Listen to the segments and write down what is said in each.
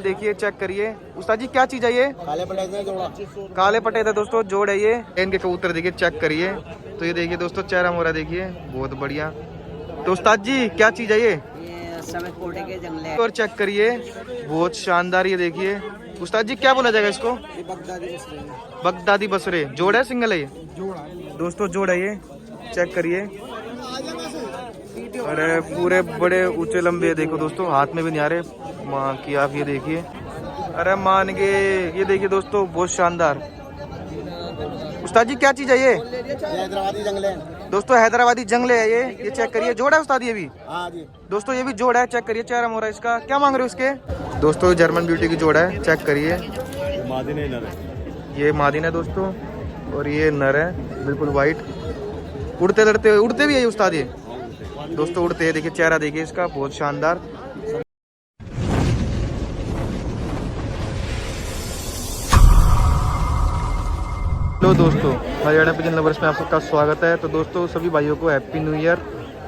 देखिए चेक करिए उस्ताद जी क्या चीज है ये? काले पटेदा जोड़ा। काले पटेदा दोस्तों जोड़ है ये। इनके कबूतर देखिए चेक करिए। तो ये देखिए दोस्तों चेहरा मोरा देखिए बहुत बढ़िया। तो उस्ताद जी क्या चीज है ये? समेत कोटे के जंगले। और चेक करिए बहुत शानदार। ये देखिए उस्ताद जी क्या बोला जाएगा इसको? बगदादी बसरे। जोड़ है सिंगल है ये? दोस्तों जोड़ है ये। चेक करिए। अरे पूरे बड़े ऊंचे लंबे है देखो दोस्तों, हाथ में भी नहीं आ रहे। माँ की आप ये देखिए। अरे मान गए। ये देखिए दोस्तों बहुत शानदार। उस्ताद जी क्या चीज है ये? हैदराबादी जंगले हैं दोस्तों हैदराबादी जंगले है ये चेक करिए। जोड़ है उस्ताद ये भी? हाँ जी। दोस्तों ये भी जोड़ है। चेक करिए चेहरा मोरा इसका। क्या मांग रहे हो इसके? दोस्तों जर्मन ब्यूटी की जोड़ है। चेक करिए। ये मादिन है दोस्तों और ये नर है बिल्कुल वाइट। उड़ते भी है ये उस्ताद ये? दोस्तों उड़ते हैं। देखिए चेहरा देखिए इसका बहुत शानदार। हेलो दोस्तों, हरियाणा पिजन लवर्स में आप सबका स्वागत है। तो दोस्तों सभी भाइयों को हैप्पी न्यू ईयर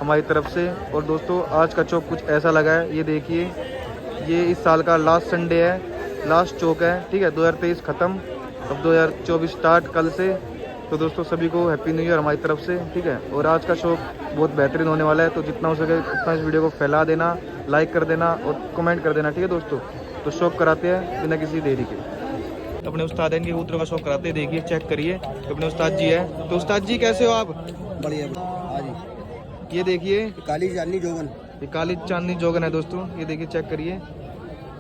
हमारी तरफ से। और दोस्तों आज का चौक कुछ ऐसा लगा है। ये देखिए ये इस साल का लास्ट संडे है, लास्ट चौक है। ठीक है 2023 ख़त्म, अब 2024 स्टार्ट कल से। तो दोस्तों सभी को हैप्पी न्यू ईयर हमारी तरफ से। ठीक है और आज का शो बहुत बेहतरीन होने वाला है। तो जितना हो सके उतना इस वीडियो को फैला देना, लाइक कर देना और कमेंट कर देना। ठीक है दोस्तों, तो शौक कराते हैं बिना किसी देरी के। अपने उस्ताद इनके कबूतरों का शौक कराते हैं। देखिए चेक करिए तो अपने उस्ताद जी है। तो उस्ताद जी कैसे हो आप? बढ़िया। हाँ जी। ये देखिए काली चांदनी जोगन। ये काली चांदनी जोगन है दोस्तों। ये देखिए चेक करिए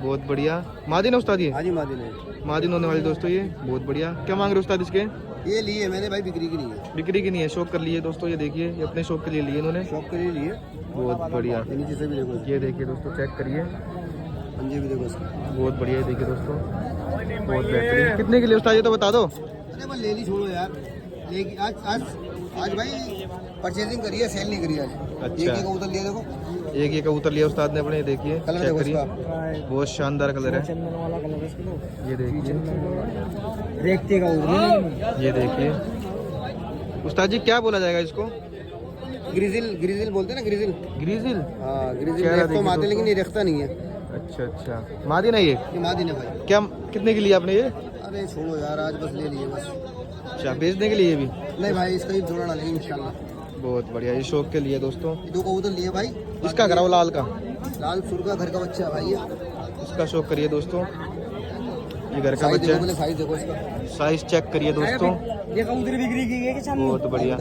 बहुत बढ़िया। मादिन है उस्ताद ये? हाँ जी मादिन है। मादिन होने वाली दोस्तों ये बहुत बढ़िया। क्या मांग रहे हो उस्ताद इसके? ये लिए मैंने भाई, बिक्री की नहीं है। बिक्री की नहीं है, शौक कर लिए दोस्तों। ये देखिए ये अपने शौक के लिए लिए इन्होंने। शौक के लिए लिए। बहुत बढ़िया। नीचे से भी देखो। ये देखिए दोस्तों चेक करिए पंजे भी देखो इसके। बहुत बढ़िया। ये देखिए दोस्तों बहुत बेहतरीन। कितने के लिए उस्ताद ये तो बता दो। अरे बस ले ली, छोड़ो यार। लेकिन आज आज आज भाई परचेजिंग करी है, सेल नहीं करी आज। अच्छा। एक कबूतर लिया देखो। एक ये कबूतर लिया उस्ताद ने अपने। देखिए कलर चेक देखो करिए इसका। बहुत शानदार कलर है। चंदन वाला कलर है। ये देखिए देखते का ये देखिए उस्ताद जी क्या बोला जाएगा इसको? ग्रिजिल, ग्रिजिल बोलते हैं ना, ग्रिजिल। ग्रीजिल। हाँ ग्रिजिल चेहरा रेख तो देखिए मारते, लेकिन दोस्तों। ये रेखता नहीं है। अच्छा अच्छा मादिन है ये? ये मादिन है भाई। क्या कितने के लिए आपने ये? अरे छोड़ो यार, आज बस ले लिए बस। अच्छा बेचने के लिए ये भी? नहीं भाई इसका ही जोड़ा डालेंगे इंशाल्लाह। बहुत बढ़िया। ये शौक के लिए दोस्तों। ये दो कबूतर लिए भाई। इसका कराओ लाल का। लाल सुर का घर का बच्चा है भाई ये। इसका शौक करिए दोस्तों। ये घर का साइज बच्चा देखो, है। पहले साइज देखो इसका। साइज चेक करिए दोस्तों ये कबूतर बिक्री की है कि चांदनी? बहुत बढ़िया।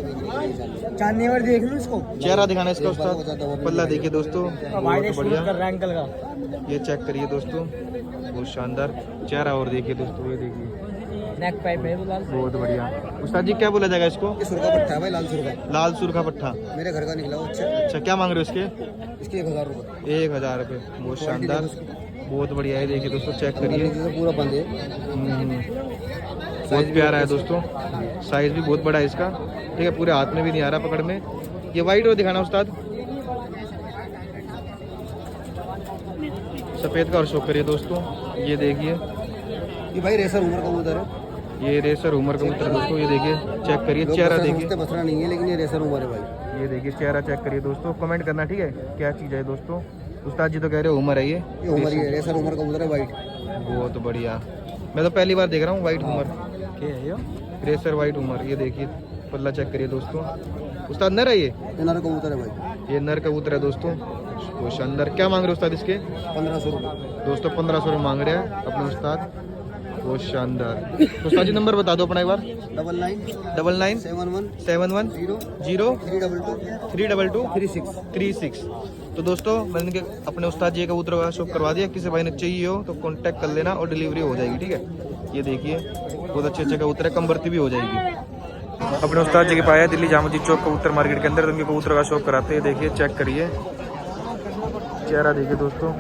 चांदनी और देख लो इसको। चेहरा दिखाना इसका उस्ताद। पल्ला देखिए दोस्तों बहुत बढ़िया। रैंकल का ये चेक करिए दोस्तों बहुत शानदार। चेहरा और देखिए दोस्तों। ये देखिए नेक पाइप है वो लाल। बहुत बढ़िया। उस्ताद जी क्या बोला जाएगा इसको? ये सुर का पट्टा है भाई, लाल सुर का। लाल सुर का पट्टा। मेरे घर का निकला वो। अच्छा अच्छा क्या मांग रहे हो इसके? इसके 1000 रुपये। 1000 रुपये। बहुत शानदार बहुत बढ़िया है। देखिए दोस्तों चेक करिए पूरा बंद है। बहुत प्यारा है दोस्तों। साइज भी बहुत बड़ा है इसका। ठीक है पूरे हाथ में भी नहीं आ रहा पकड़ में। ये वाइट और दिखाना उस्ताद। सफ़ेद का और शौक करिए दोस्तों। ये देखिए ये भाई रेसर उमर कबूतर है। ये रेसर उमर कबूतर है दोस्तों। ये देखिए चेक करिए लोग चेहरा बसरा देखिए। समझते, बसरा नहीं है, लेकिन ये रेसर उमर है भाई। ये देखिए चेहरा चेक करिए दोस्तों। कमेंट करना ठीक है क्या चीज़ है दोस्तों। उस्ताद जी तो कह रहे हो उमर है ये उमर ही है, रेसर उमर कबूतर है वाइट। बहुत बढ़िया। मैं तो पहली बार देख रहा हूँ वाइट उमर। क्या है ये? रेसर वाइट उमर। ये देखिए पल्ला चेक करिए दोस्तों। उस्ताद नर है ये? नर कबूतर है भाई। ये नर कबूतर है दोस्तों बहुत शानदार। क्या मांग रहे हो उस्ताद इसके? 1500 रुपये दोस्तों 1500 रुपये मांग रहे हैं अपने उस्ताद बहुत शानदार। तो उस्ताद जी नंबर बता दो अपना एक बार। 99 99 71 71 0 0 322 322 36। 36। तो दोस्तों मैंने इनके अपने उस्ताद जी का कबूतर का शौक करवा दिया। किसी भाई ने चाहिए हो तो कांटेक्ट कर लेना और डिलीवरी हो जाएगी। ठीक है ये देखिए बहुत अच्छे अच्छे कबूतर है, कम भर्ती भी हो जाएगी। अपने उस्ताद जी के पाया दिल्ली जामा मस्जिद चौक कबूतर मार्केट के अंदर। तो उनके कबूतर का शौक कराते हैं। देखिए चेक करिए चेहरा देखिए दोस्तों,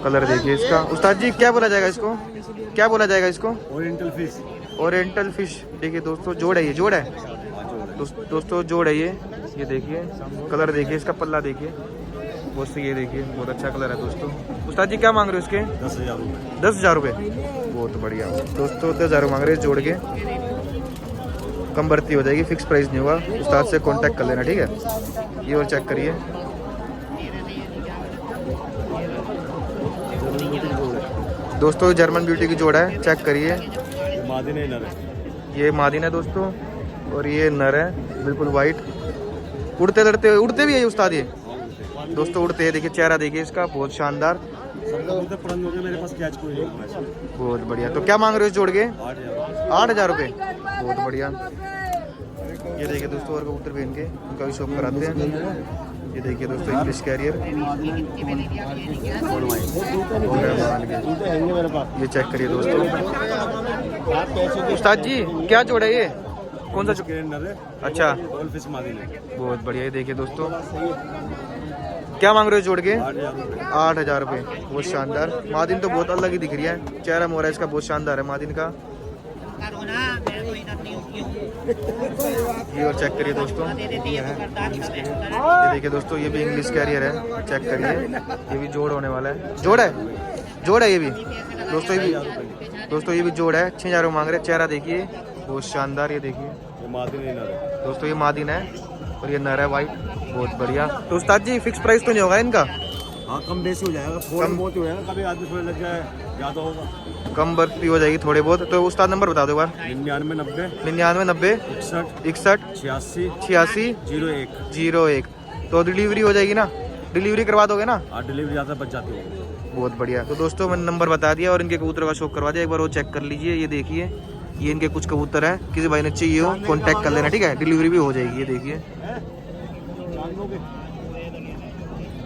कलर देखिए इसका। उस्ताद जी क्या बोला जाएगा इसको? क्या बोला जाएगा इसको? Oriental fish. Oriental fish. देखिए दोस्तों जोड़ है ये, जोड़ है दोस्तों जोड़ है ये देखिए कलर देखिए इसका। पल्ला देखिए बहुत सही। ये देखिए बहुत अच्छा कलर है दोस्तों। उस्ताद जी क्या मांग रहे हो इसके? 10,000 रुपये। 10,000 रुपये। बहुत बढ़िया दोस्तों 10,000 मांग रहे हैं जोड़ के। कम भर्ती हो जाएगी, फिक्स प्राइस नहीं होगा। उस्ताद से कांटेक्ट कर लेना ठीक है। ये और चेक करिए दोस्तों जर्मन ब्यूटी की जोड़ा है, चेक करिए। मादिन है नर है। ये मादिन है दोस्तों और ये नर है, बिल्कुल वाइट। उड़ते लड़ते उड़ते भी है ये उस्ताद ये दोस्तों, उड़ते हैं। देखिए चेहरा देखिए इसका, बहुत शानदार, कबूतर पुराने हो गए मेरे पास, कैच कोई नहीं है। बहुत बढ़िया। तो क्या मांग रहे हो इस जोड़ के? 8,000। 8,000 रुपये, बहुत बढ़िया। ये देखिए दोस्तों और कबूतर पहन के उनका भी शौक कराते हैं। ये देखिए दोस्तों इंग्लिश कैरियर, मेरे पास ये चेक करिए दोस्तों। उस्ताद जी क्या जोड़ा है ये, कौन सा नर है। अच्छा गोल्ड फिश मादिन है। बहुत बढ़िया। ये देखिए दोस्तों क्या मांग रहे हो जोड़ के? 8,000 रुपये, बहुत शानदार। मादिन तो बहुत अलग ही दिख रही है, चेहरा मोहरा इसका बहुत शानदार है मादिन का। ये और चेक करिए दोस्तों, ये देखिए दोस्तों ये भी इंग्लिश कैरियर है, चेक करिए। ये भी जोड़ होने वाला है, जोड़ है ये भी दोस्तों। ये भी जोड़ है, 6,000 मांग रहे। चेहरा देखिए बहुत शानदार, ये देखिए ये मादिन है नर है। दोस्तों, ये मादिन है और ये नर है वाइट, बहुत बढ़िया। तो उस्ताद जी फिक्स प्राइस तो नहीं होगा इनका? हाँ कम बेसी हो जाएगा, थोड़ा बहुत ही हो जाएगा, कभी आदमी थोड़े लग जाए ज़्यादा होगा, कम बढ़ती हो जाएगी थोड़े बहुत। तो उस्ताद नंबर बता दो एक बार। 99 99 61 61 86 86 01। 01। तो डिलीवरी हो जाएगी ना, डिलीवरी करवा दोगे ना? हाँ डिलीवरी ज़्यादा बच जाती है। बहुत बढ़िया। तो दोस्तों मैंने नंबर बता दिया और इनके कबूतर का शौक करवा दिया, एक बार वो चेक कर लीजिए। ये देखिए ये इनके कुछ कबूतर हैं, किसी भाई ने चाहिए हो कांटेक्ट कर लेना, ठीक है? डिलीवरी भी हो जाएगी। ये देखिए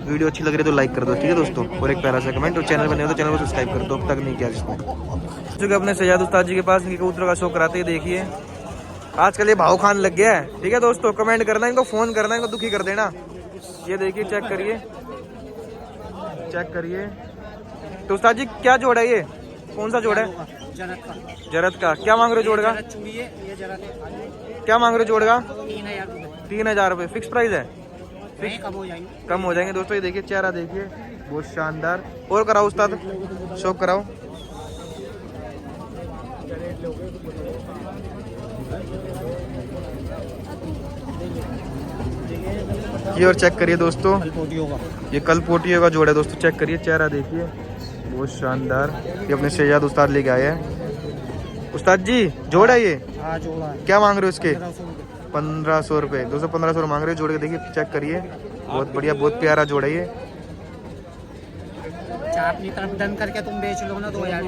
वीडियो अच्छी लग रही है तो लाइक कर दो, ठीक है दोस्तों, और एक प्यारा सा कमेंट, और चैनल बने हो तो चैनल को सब्सक्राइब कर दो, अब तक नहीं किया जिसने। जो अपने सैयद उस्ताद जी के पास इनके कबूतर का शौक कराते हैं। देखिए आजकल ये भाव खान लग गया है, ठीक है दोस्तों? कमेंट करना, इनको फोन करना, इनको दुखी कर देना। ये देखिए चेक करिए, चेक करिए। तो उस्ताद जी क्या जोड़ है ये, कौन सा जोड़ है? जरत का। क्या मांग रहे हो जोड़ का? क्या मांग रहे हो जोड़ का? 3,000 रुपये फिक्स प्राइस है? कम हो जाएंगे दोस्तों। ये देखिए चेहरा देखिए बहुत शानदार। और कराओ उस्ताद, शौक कराओ। ये और चेक करिए दोस्तों, ये कल पोटियो का जोड़ है दोस्तों, चेक करिए चेहरा देखिए बहुत शानदार। ये अपने सैयद उस्ताद लेके आए हैं। उस्ताद जी जोड़ है ये? क्या मांग रहे हो इसके? 1,500 रुपये दोस्तों, 1,500 मांग रहे हो जोड़ के। देखिए चेक करिए बहुत बढ़िया, बहुत प्यारा जोड़ है ये। अपनी तरफ डन करके तुम बेच लो ना 2,000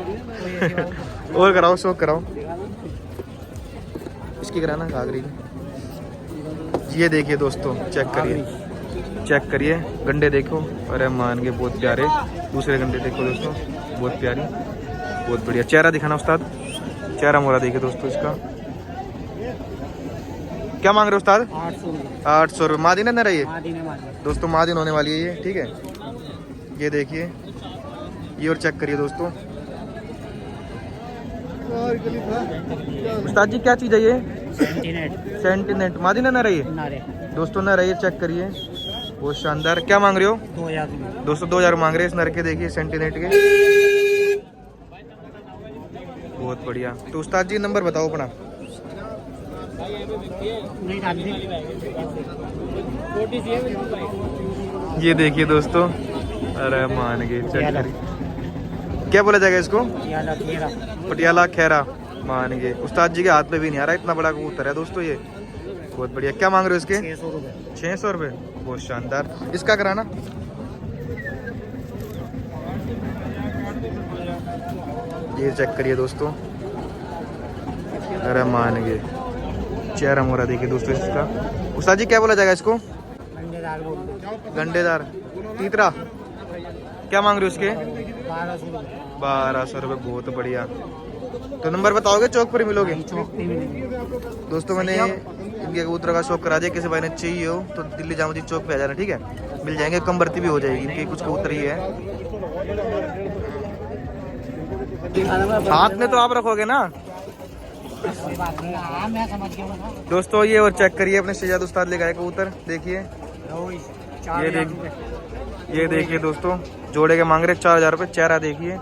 और कराओ, शौक कराओ। इसकी कराना घाघरी। ये देखिए दोस्तों चेक करिए, चेक करिए गंडे देखो, अरे मान के बहुत प्यारे। दूसरे गंडे देखो दोस्तों, बहुत प्यारी, बहुत बढ़िया। चेहरा दिखाना उस्ताद, चेहरा मोरा देखिए दोस्तों इसका। क्या मांग रहे हो उस्ताद? 800 रुपये। मादिन है ना रही दोस्तों, मादिन होने वाली है ये, ठीक है? ये देखिए ये और चेक करिए दोस्तों। उस्ताद जी क्या चीज़ है ये? सेंटिनेट। मादिन है ना रही दोस्तों, ना रही, चेक करिए बहुत शानदार। क्या मांग रहे हो? 2,000 दोस्तों 2,000 मांग रहे हैं इस नर के। देखिए सेंटिनेट के, बहुत बढ़िया। तो उस्ताद जी नंबर बताओ अपना। ये देखिए दोस्तों, अरे मान गए, चेक करिए। क्या बोला जाएगा इसको? पटियाला खैरा, मान गए। उस्ताद जी के हाथ में भी नहीं आ रहा, इतना बड़ा कबूतर है दोस्तों ये, बहुत बढ़िया। क्या मांग रहे हो इसके? 600 रुपये, बहुत शानदार। इसका कराना। ये चेक करिए दोस्तों, अरे मान गए, चेहरा मोरा देखिए दोस्तों इसका। उस्ताद जी क्या बोला जाएगा इसको? गंडेदार तीतरा। क्या मांग रहे हो उसके? 1,200 रुपये, बहुत बढ़िया। तो नंबर बताओगे, चौक पर ही मिलोगे? दोस्तों मैंने इनके कबूतर का शौक करा दिया, किसी भाई ने चाहिए हो तो दिल्ली जामा मस्जिद चौक पे आ जाना, ठीक है? मिल जाएंगे, कम भर्ती भी हो जाएगी। इनके कुछ कबूतर ही है। हाथ में तो आप रखोगे ना दोस्तों। ये और चेक करिए अपने सैयद उस्ताद ले गए कबूतर, देखिए ये देखिए दोस्तों, जोड़े के मांग रहे 4,000 रुपये। चेहरा देखिए,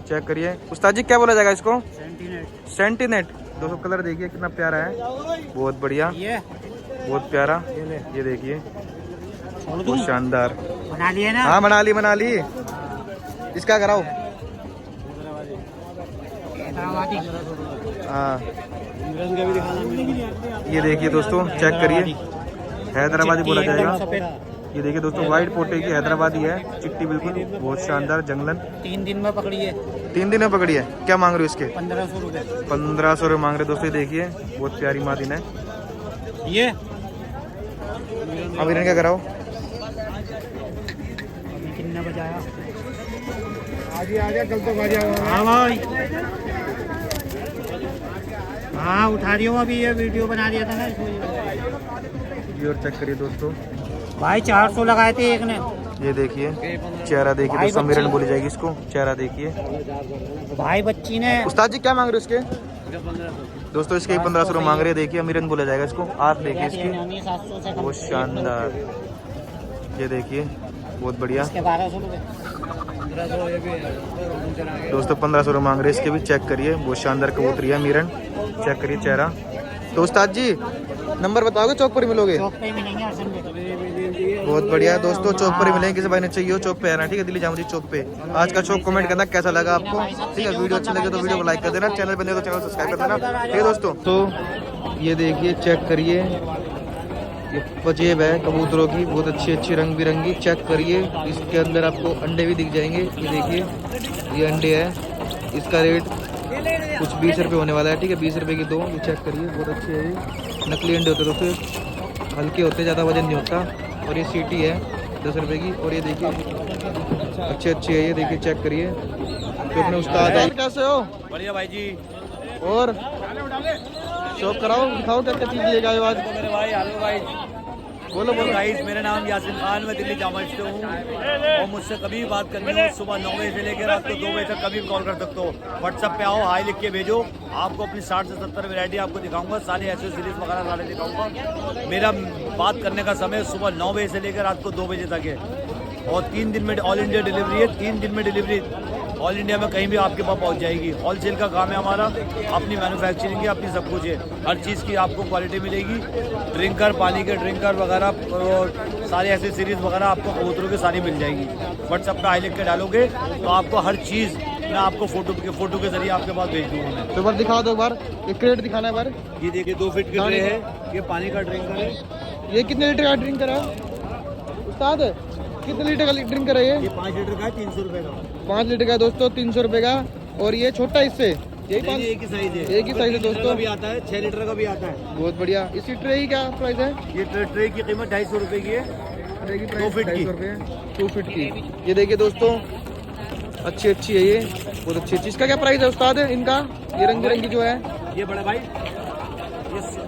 चेक करिए। उस्ताद जी क्या बोला जाएगा इसको? सेंटिनेट दोस्तों, कलर देखिए कितना प्यारा है, बहुत बढ़िया, बहुत प्यारा। ये देखिए बहुत शानदार। बना लिए ना? हाँ बना ली। इसका कराओ, हैदराबादी हाँ मिरन का भी दिखाना। ये देखिए दोस्तों, चेक करिए, हैदराबादी बोला चिट्टी एकदम जाएगा। सफेद। ये देखिए दोस्तों, वाइट पोटे की हैदराबादी है, चिट्टी बिल्कुल बहुत शानदार जंगलन। 3 दिन में पकड़ी है। 3 दिन में पकड़ी है। क्या मांग रहे हो इसके? 1500 रुपये। 1500 रुपये मांग रहे दोस्तों। ये देखिए बहुत प्यारी मादिन है। ये अब इन्हें क्या कराओ? अभी कितने बजाया? आज आ गया, कल तो आ जाओ। हाँ भाई, हाँ उठा रही हूँ अभी, ये वीडियो बना दिया था ना इसमें। ये और चेक करिए दोस्तों, भाई 400 लगाए थे एक ने। ये देखिए चेहरा देखिए भाई दोस्तों, बच्ची। मिरन बोली जाएगी इसको। चेहरा देखिए। भाई बच्ची ने उस्ताद जी क्या मांग रहे हो इसके? दोस्तों इसके 1500 रुपये मांग रहे हैं। देखिए मिरन बोला जाएगा इसको। आँख देखिए इसकी 700 से कम। बहुत शानदार। ये देखिए बहुत बढ़िया इसके 1200 रुपये। दोस्तों, 1500 रुपये मांग रहे हैं इसके भी। चेक करिए बहुत शानदार कबूतरी है मिरन। चेक करिए चेहरा। तो उस्ताद जी नंबर बताओगे? चौक पर ही मिलोगे? चौक पे ही मिलेंगे हर संडे। बहुत बढ़िया दोस्तों, चौक पर ही मिलेंगे। किसी भाई ने चाहिए हो चौक पे आना, ठीक है? दिल्ली जामुन चौक पे। आज का चौक कमेंट करना कैसा लगा आपको, ठीक है? वीडियो अच्छा लगे तो वीडियो को लाइक कर देना, चैनल बने तो चैनल सब्सक्राइब कर देना, ठीक है दोस्तों? तो ये देखिए चेक करिए, ये पजेब है कबूतरों की, बहुत अच्छी अच्छी रंग बिरंगी। चेक करिए, इसके अंदर आपको अंडे भी दिख जाएंगे। ये देखिए ये अंडे है। इसका रेट कुछ 20 रुपये होने वाला है, ठीक है? 20 रुपये की 2। ये चेक करिए बहुत अच्छे है। ये नकली अंडे होते हैं दोस्तों, हल्के होते, ज़्यादा वजन नहीं होता। और ये सीटी है 10 रुपये की। और ये देखिए अच्छे अच्छे है, ये देखिए चेक करिए। तो अपने उस्ताद है। कैसे हो? बढ़िया भाई जी। और शौक कराओ, दिखाओ क्या क्या चीज़ लेके आए हो आज। मेरे भाई, हेलो भाई। बोलो बोलो। गाइस, मेरा नाम यासिन खान, मैं दिल्ली जामा से हूँ और मुझसे कभी भी बात करनी हो सुबह 9 बजे से लेकर रात को 2 बजे तक कभी भी कॉल कर सकते हो। व्हाट्सएप पे आओ, हाई लिख के भेजो। आपको अपनी 60 से 70 वैरायटी आपको दिखाऊंगा, सारी ऐसे सीरीज वगैरह सारे दिखाऊंगा। मेरा बात करने का समय सुबह 9 बजे से लेकर रात को 2 बजे तक है और 3 दिन में ऑल इंडिया डिलीवरी है। 3 दिन में डिलीवरी ऑल इंडिया में कहीं भी आपके पास पहुंच जाएगी। होलसेल का काम है हमारा, अपनी मैन्युफैक्चरिंग है, अपनी सब कुछ है। हर चीज़ की आपको क्वालिटी मिलेगी। ड्रिंकर, पानी के ड्रिंकर वगैरह और सारी ऐसी सीरीज वगैरह आपको कबूतरों की सारी मिल जाएगी। व्हाट्सएप पे हाई लिख के डालोगे तो आपको हर चीज़ मैं आपको फोटो के जरिए आपके पास भेज दूँगा मैं। तो बार दिखाओ दो बार, ये क्रेट दिखाना है बार। ये देखिए 2 फीट की ट्रे है, ये पानी का ड्रिंकर है। ये कितने लीटर का ड्रिंक करा उस्ताद? कितने लीटर का ड्रिंक करा ये 5 लीटर का है, 300 रुपये का। 5 लीटर का दोस्तों, 300 रुपये का। और ये छोटा इससे यही नहीं, एक ही साइज है। एक ही साइज है 3 लीटर दोस्तों। का भी आता है, 6 लीटर का भी आता है। बहुत बढ़िया। इसी ट्रे की क्या प्राइस है? ये ट्रे की कीमत 250 रुपये की है। ट्रे की 2 फीट की। 250 रुपये, 2 फीट की। ये देखिए दोस्तों अच्छी अच्छी है ये, बहुत अच्छी अच्छी। इसका क्या प्राइस है उस्ताद इनका? ये रंग बिरंगी जो है, ये बड़ा भाई,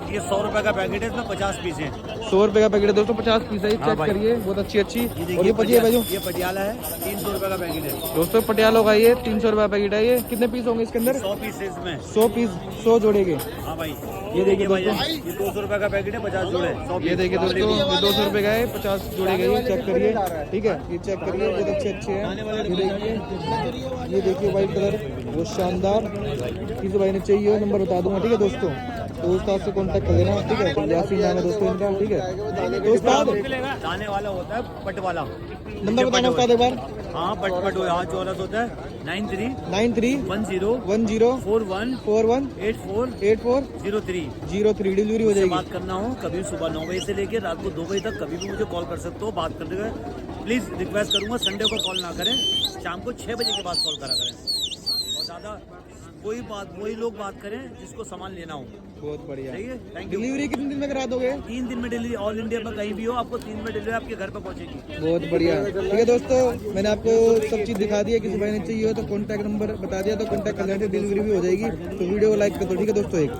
ये 100 रुपए का पैकेट है, इसमें 50 पीस है। 100 रुपये का पैकेट है दोस्तों, 50 पीस है। हाँ चेक भाई। करिए बहुत अच्छी अच्छी। देखिए और ये पजिए भाई, ये पटियाला है, 300 रुपए का पैकेट है। दोस्तों पटियालों का ये 300 रुपये पैकेट है। ये कितने पीस होंगे इसके अंदर? 100 पीस है इसमें। 100 पीस, 100 जोड़े के। हाँ भाई, ये देखिए भाई, दोस्तों, ये 200 रुपए का पैकेट है, 50 जोड़े। 100 ये देखिए दोस्तों, ये 200 रुपये का है, 50 जोड़े गए। चेक करिए, ठीक है? ये चेक करिए बहुत अच्छे अच्छे हैं। ये देखिए वाइट कलर बहुत शानदार। किसी भाई ने चाहिए हो नंबर बता दूंगा, ठीक है दोस्तों? तो उस्ताद से कांटेक्ट कर लेना, ठीक है? यासीन नाम है दोस्तों इनका, ठीक है? तो उस्ताद दाने वाला होता है, पट वाला। नंबर बताना उस्ताद एक बार। हाँ, पट यहाँ चौरस होता है। 93 93 10 10 41 41 84 84 03 03 डिलीवरी हो से जाएगी। बात करना हो कभी सुबह 9 बजे से लेकर रात को 2 बजे तक कभी भी मुझे कॉल कर सकते हो। बात करने का प्लीज़ रिक्वेस्ट करूंगा, संडे को कॉल ना करें, शाम को 6 बजे के बाद कॉल करा करें। और ज़्यादा वही लोग बात करें जिसको सामान लेना हो। बहुत बढ़िया। ठीक है, थैंक यू। डिलीवरी कितने दिन में करा दोगे? 3 दिन में डिलीवरी, ऑल इंडिया में कहीं भी हो आपको 3 दिन में डिलीवरी आपके घर पर पहुंचेगी। बहुत बढ़िया। ठीक है दोस्तों, मैंने आपको सब चीज़ दिखा दी है। किसी भाई ने चाहिए हो तो कॉन्टैक्ट नंबर बता दिया, तो कॉन्टैक्ट कर लेना, डिलीवरी भी हो जाएगी। तो वीडियो को लाइक कर दो, ठीक है दोस्तों? एक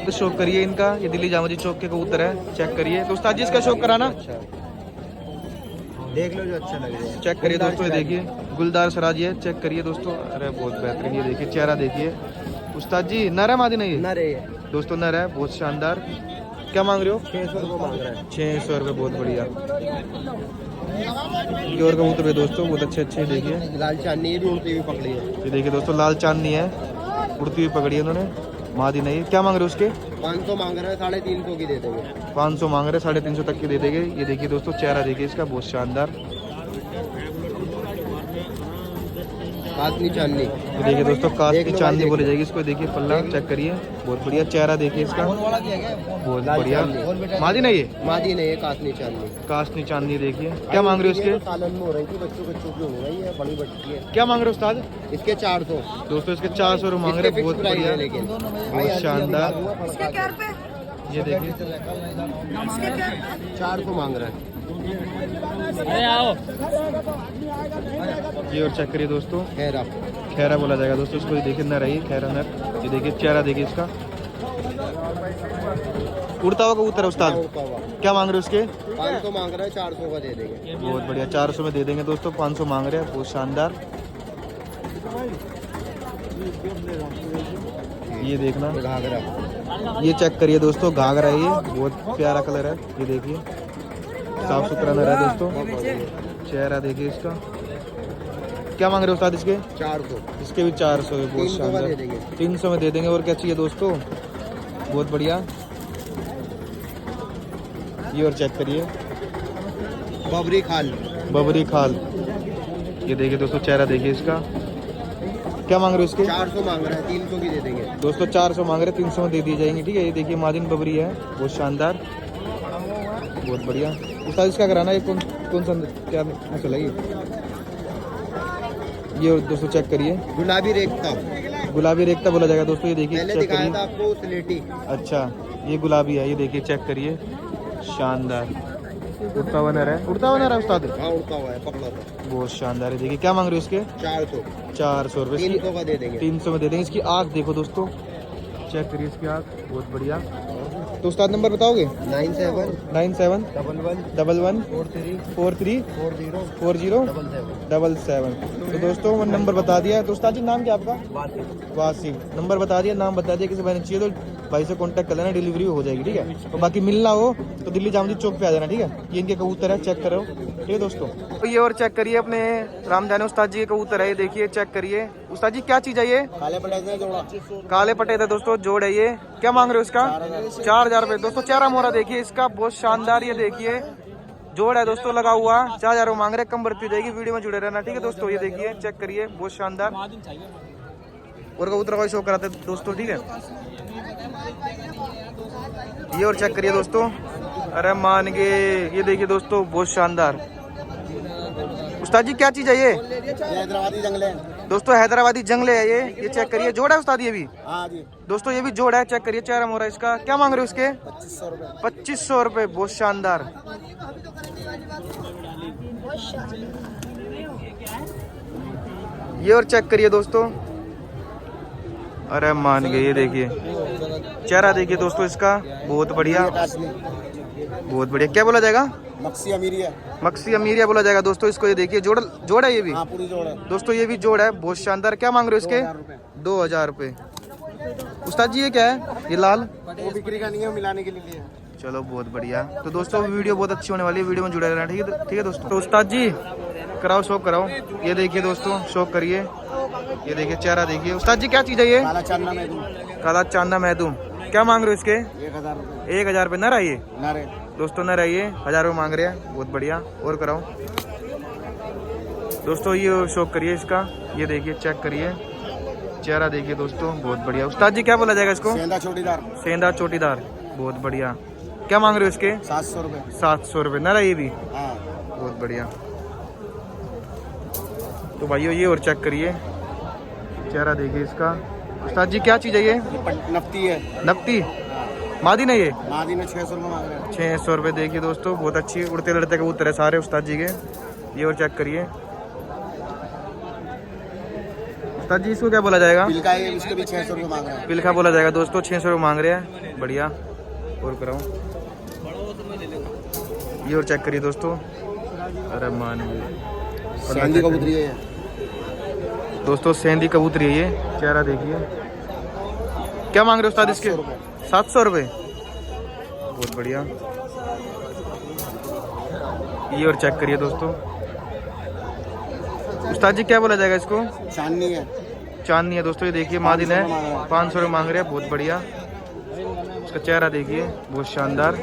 तो शौक करिए इनका, ये दिल्ली जामा चौक के कबूतर है। चेक करिए तो उस्ताद जी इसका शौक कराना, देख लो जो अच्छा लग रहा है। चेक करिए दोस्तों। ये देखिए गुलदार सराजी है, चेक करिए दोस्तों। अरे बहुत बेहतरीन। ये देखिए चेहरा देखिए उस्ताद जी। नर है मादी नहीं है? ना रे, दोस्तों नर है, बहुत शानदार। क्या मांग रहे हो? 600 रुपये मांग रहा है। 600 रुपये, बहुत बढ़िया। प्योर कबूतर है दोस्तों, बहुत अच्छे अच्छे। देखिए लाल चांदनी ये भी उड़ती हुई पकड़ी है। ये देखिए दोस्तों, लाल चांदनी है, उड़ती हुई पकड़ी है उन्होंने, मादी नहीं है। क्या मांग रहे हो उसके? 500 मांग रहा है, 350 की दे देंगे। 500 मांग रहे, 350 तक की दे देंगे। ये देखिए दोस्तों चेहरा देखिए इसका, बहुत शानदार। कासनी चांदनी। ये देखिए दोस्तों काश की चांदनी बोली जाएगी इसको। देखिए पल्ला चेक करिए, बहुत बढ़िया। चेहरा देखिए इसका, बहुत बढ़िया। मादी नहीं ये, मादी नहीं है, कासनी चांदनी। काशनी चांदनी देखिए। क्या मांग रहे हो इसके? सालन में हो रही थी, बच्चों की हो गई है, बड़ी बच्ची है। क्या मांग रहे हो उस्ताद? इसके 400 दोस्तों इसके 400 रुपये मांग रहे हैं, बहुत बढ़िया, लेकिन बहुत शानदार। ये देखिए 400 मांग रहा है। ये और चेक करिए दोस्तों, खैरा खैरा बोला जाएगा दोस्तों इसको। ये देखिए नर है ये, खैरा नर। ये देखिए चेहरा देखिए इसका, उड़ता हुआ कबूतर है उस्ताद। क्या मांग रहे हो उसके? 500 मांग रहा है, 400 का दे देंगे। बहुत बढ़िया, 400 में दे देंगे दोस्तों। 500 मांग रहे हैं, बहुत शानदार। ये देखना घाघरा, ये चेक करिए दोस्तों, घाघरा है ये, बहुत प्यारा कलर है। ये देखिए साफ सुथरा नर है दोस्तों। चेहरा देखिए इसका। क्या मांग रहे हो उस्ताद इसके? 400। इसके भी 400 है, बहुत 300 का शानदार। दे देंगे। 300 में दे देंगे। और क्या चाहिए दोस्तों? बहुत बढ़िया। ये और चेक करिए, बबरी खाल, बबरी खाल। ये देखिए दोस्तों, चेहरा देखिए इसका। क्या मांग रहे हो इसके? 400 मांग रहा है, 300 की दे देंगे दोस्तों। 400 मांग रहे हैं, 300 में दे दी जाएंगी, ठीक है। ये देखिए मादिन बबरी है, बहुत शानदार, बहुत बढ़िया। उस्ताद इसका कराना है, कौन सा क्या मसला है ये? और दोस्तों चेक करिए, गुलाबी रेखता, गुलाबी रेखता बोला जाएगा दोस्तों। ये देखिए पहले चेक दिखाया करिए। था आपको स्लेटी। अच्छा, ये गुलाबी है, ये देखिए चेक करिए, शानदार। उड़ता हुआ नर है, उड़ता हुआ नर है उस्ताद, हाँ उड़ता हुआ है, पकड़ा था। बहुत शानदार है। देखिए क्या मांग रहे हो इसके? 400। 400 रुपये। 300 का दे देंगे। 300 में दे देंगे। इसकी आँख देखो दोस्तों, चेक करिए इसकी आँख, बहुत बढ़िया। तो उस्ताद नंबर बताओगे? 97 97 11 11 43 43 40 40 77। 77। तो दोस्तों वो नंबर बता दिया है। तो उस्ताद जी नाम क्या आपका? वासिम। नंबर बता दिया, नाम बता दिया। किसी भाई ने चाहिए तो भाई से कांटेक्ट कर लेना, डिलीवरी हो जाएगी, ठीक है। तो बाकी मिलना हो तो दिल्ली जामजी चौक पे आ जाना, ठीक है। ये इनके कबूतर है, चेक करो, ठीक है दोस्तों। तो ये और चेक करिए अपने राम जाने उस्ताद जी के कबूतर है, ये देखिए चेक करिए। उस्ताद जी क्या चीज़ है ये? काले पटाखे जोड़ा, काले पटे थे दोस्तों, जोड़ है ये। क्या मांग रहे हो इसका? 4000 रुपये दोस्तों। चेहरा मोहरा देखिए इसका, बहुत शानदार। ये देखिए जोड़ है दोस्तों लगा हुआ, 4000 रुपये मांग रहे। कम बढ़ती जाएगी, वीडियो में जुड़े रहना, ठीक है दोस्तों। ये देखिए चेक करिए, बहुत शानदार। और कबूतर का शो कराते दोस्तों, ठीक है। ये और चेक करिए दोस्तों, अरे मान गए। ये देखिए दोस्तों, बहुत शानदार। उस्ताद जी क्या चीज है ये? हैदराबादी जंगले दोस्तों हैदराबादी जंगले है ये चेक करिए। जोड़ा है उस्ताद ये भी? हाँ जी। दोस्तों ये भी जोड़ा है, चेक करिए चेहरा मोहरा इसका। क्या मांग रहे हो इसके? 2500 रुपये। 2500 रुपये, बहुत शानदार। ये और चेक करिए दोस्तों, अरे मान गए। ये देखिए चेहरा देखिए दोस्तों इसका, बहुत बढ़िया, बहुत बढ़िया। क्या बोला जाएगा? मक्सी अमीरिया, मक्सी अमीरिया बोला जाएगा दोस्तों इसको। ये देखिए जोड़ है ये भी। हाँ पूरी जोड़ है दोस्तों, ये भी जोड़ है, बहुत शानदार। क्या मांग रहे हो इसके? 2000 रुपये। उस्ताद जी ये क्या है? ये लाल वो बिक्री का नहीं है, मिलाने के लिए। चलो बहुत बढ़िया। तो दोस्तों वीडियो बहुत अच्छी होने वाली है, वीडियो में जुड़े रहना, ठीक है दोस्तों। तो उस्ताद जी कराओ, शौक कराओ। ये देखिए दोस्तों, शौक करिए। ये देखिए चेहरा देखिए। उस्ताद जी क्या चीज़ है ये? काला चांदना महदूम, काला चांदा महदूम। क्या मांग रहे हो इसके? 1000 रुपये। 1000 रुपये। न रहिए नारे दोस्तों, न रहिए, 1000 रुपये मांग रहे हैं, बहुत बढ़िया। और कराओ दोस्तों, ये शौक करिए इसका। ये देखिए चेक करिए, चेहरा देखिए दोस्तों, बहुत बढ़िया। उस्ताद जी क्या बोला जाएगा इसको? सेंधा चोटीदार, सेंधा चोटीदार, बहुत बढ़िया। क्या मांग रहे हो इसके? 700 रुपये। 700 रुपये। न रहिए भी, हाँ बहुत बढ़िया। तो भाइयों ये और चेक करिए, चेहरा देखिए इसका। उस्ताद जी क्या चीज़ है ये? नफ्ती है, नकती मादी नहीं है? मादी में 600 रुपये मांग रहे हैं। 600 रुपये। देखिए दोस्तों, बहुत अच्छी उड़ते लड़ते कबूतर है सारे उस्ताद जी के। ये और चेक करिए। उस्ताद जी इसको क्या बोला जाएगा? पिलका है, इसके भी 600 रुपये मांग रहे हैं। पिलखा बोला जाएगा दोस्तों, 600 रुपये मांग रहे हैं, बढ़िया। और कराओ, ये और चेक करिए दोस्तों, अरे मान सेंधी कबूतरी है दोस्तों, सेंधी कबूतरी है ये। चेहरा देखिए। क्या मांग रहे हो उस्ताद इसके? 700 रुपये, बहुत बढ़िया। ये और चेक करिए दोस्तों। उस्ताद जी क्या बोला जाएगा इसको? चांदनी है, चांदनी है दोस्तों। ये देखिए मादिन है, 500 रुपये मांग रहे हैं, बहुत बढ़िया। इसका चेहरा देखिए, बहुत शानदार।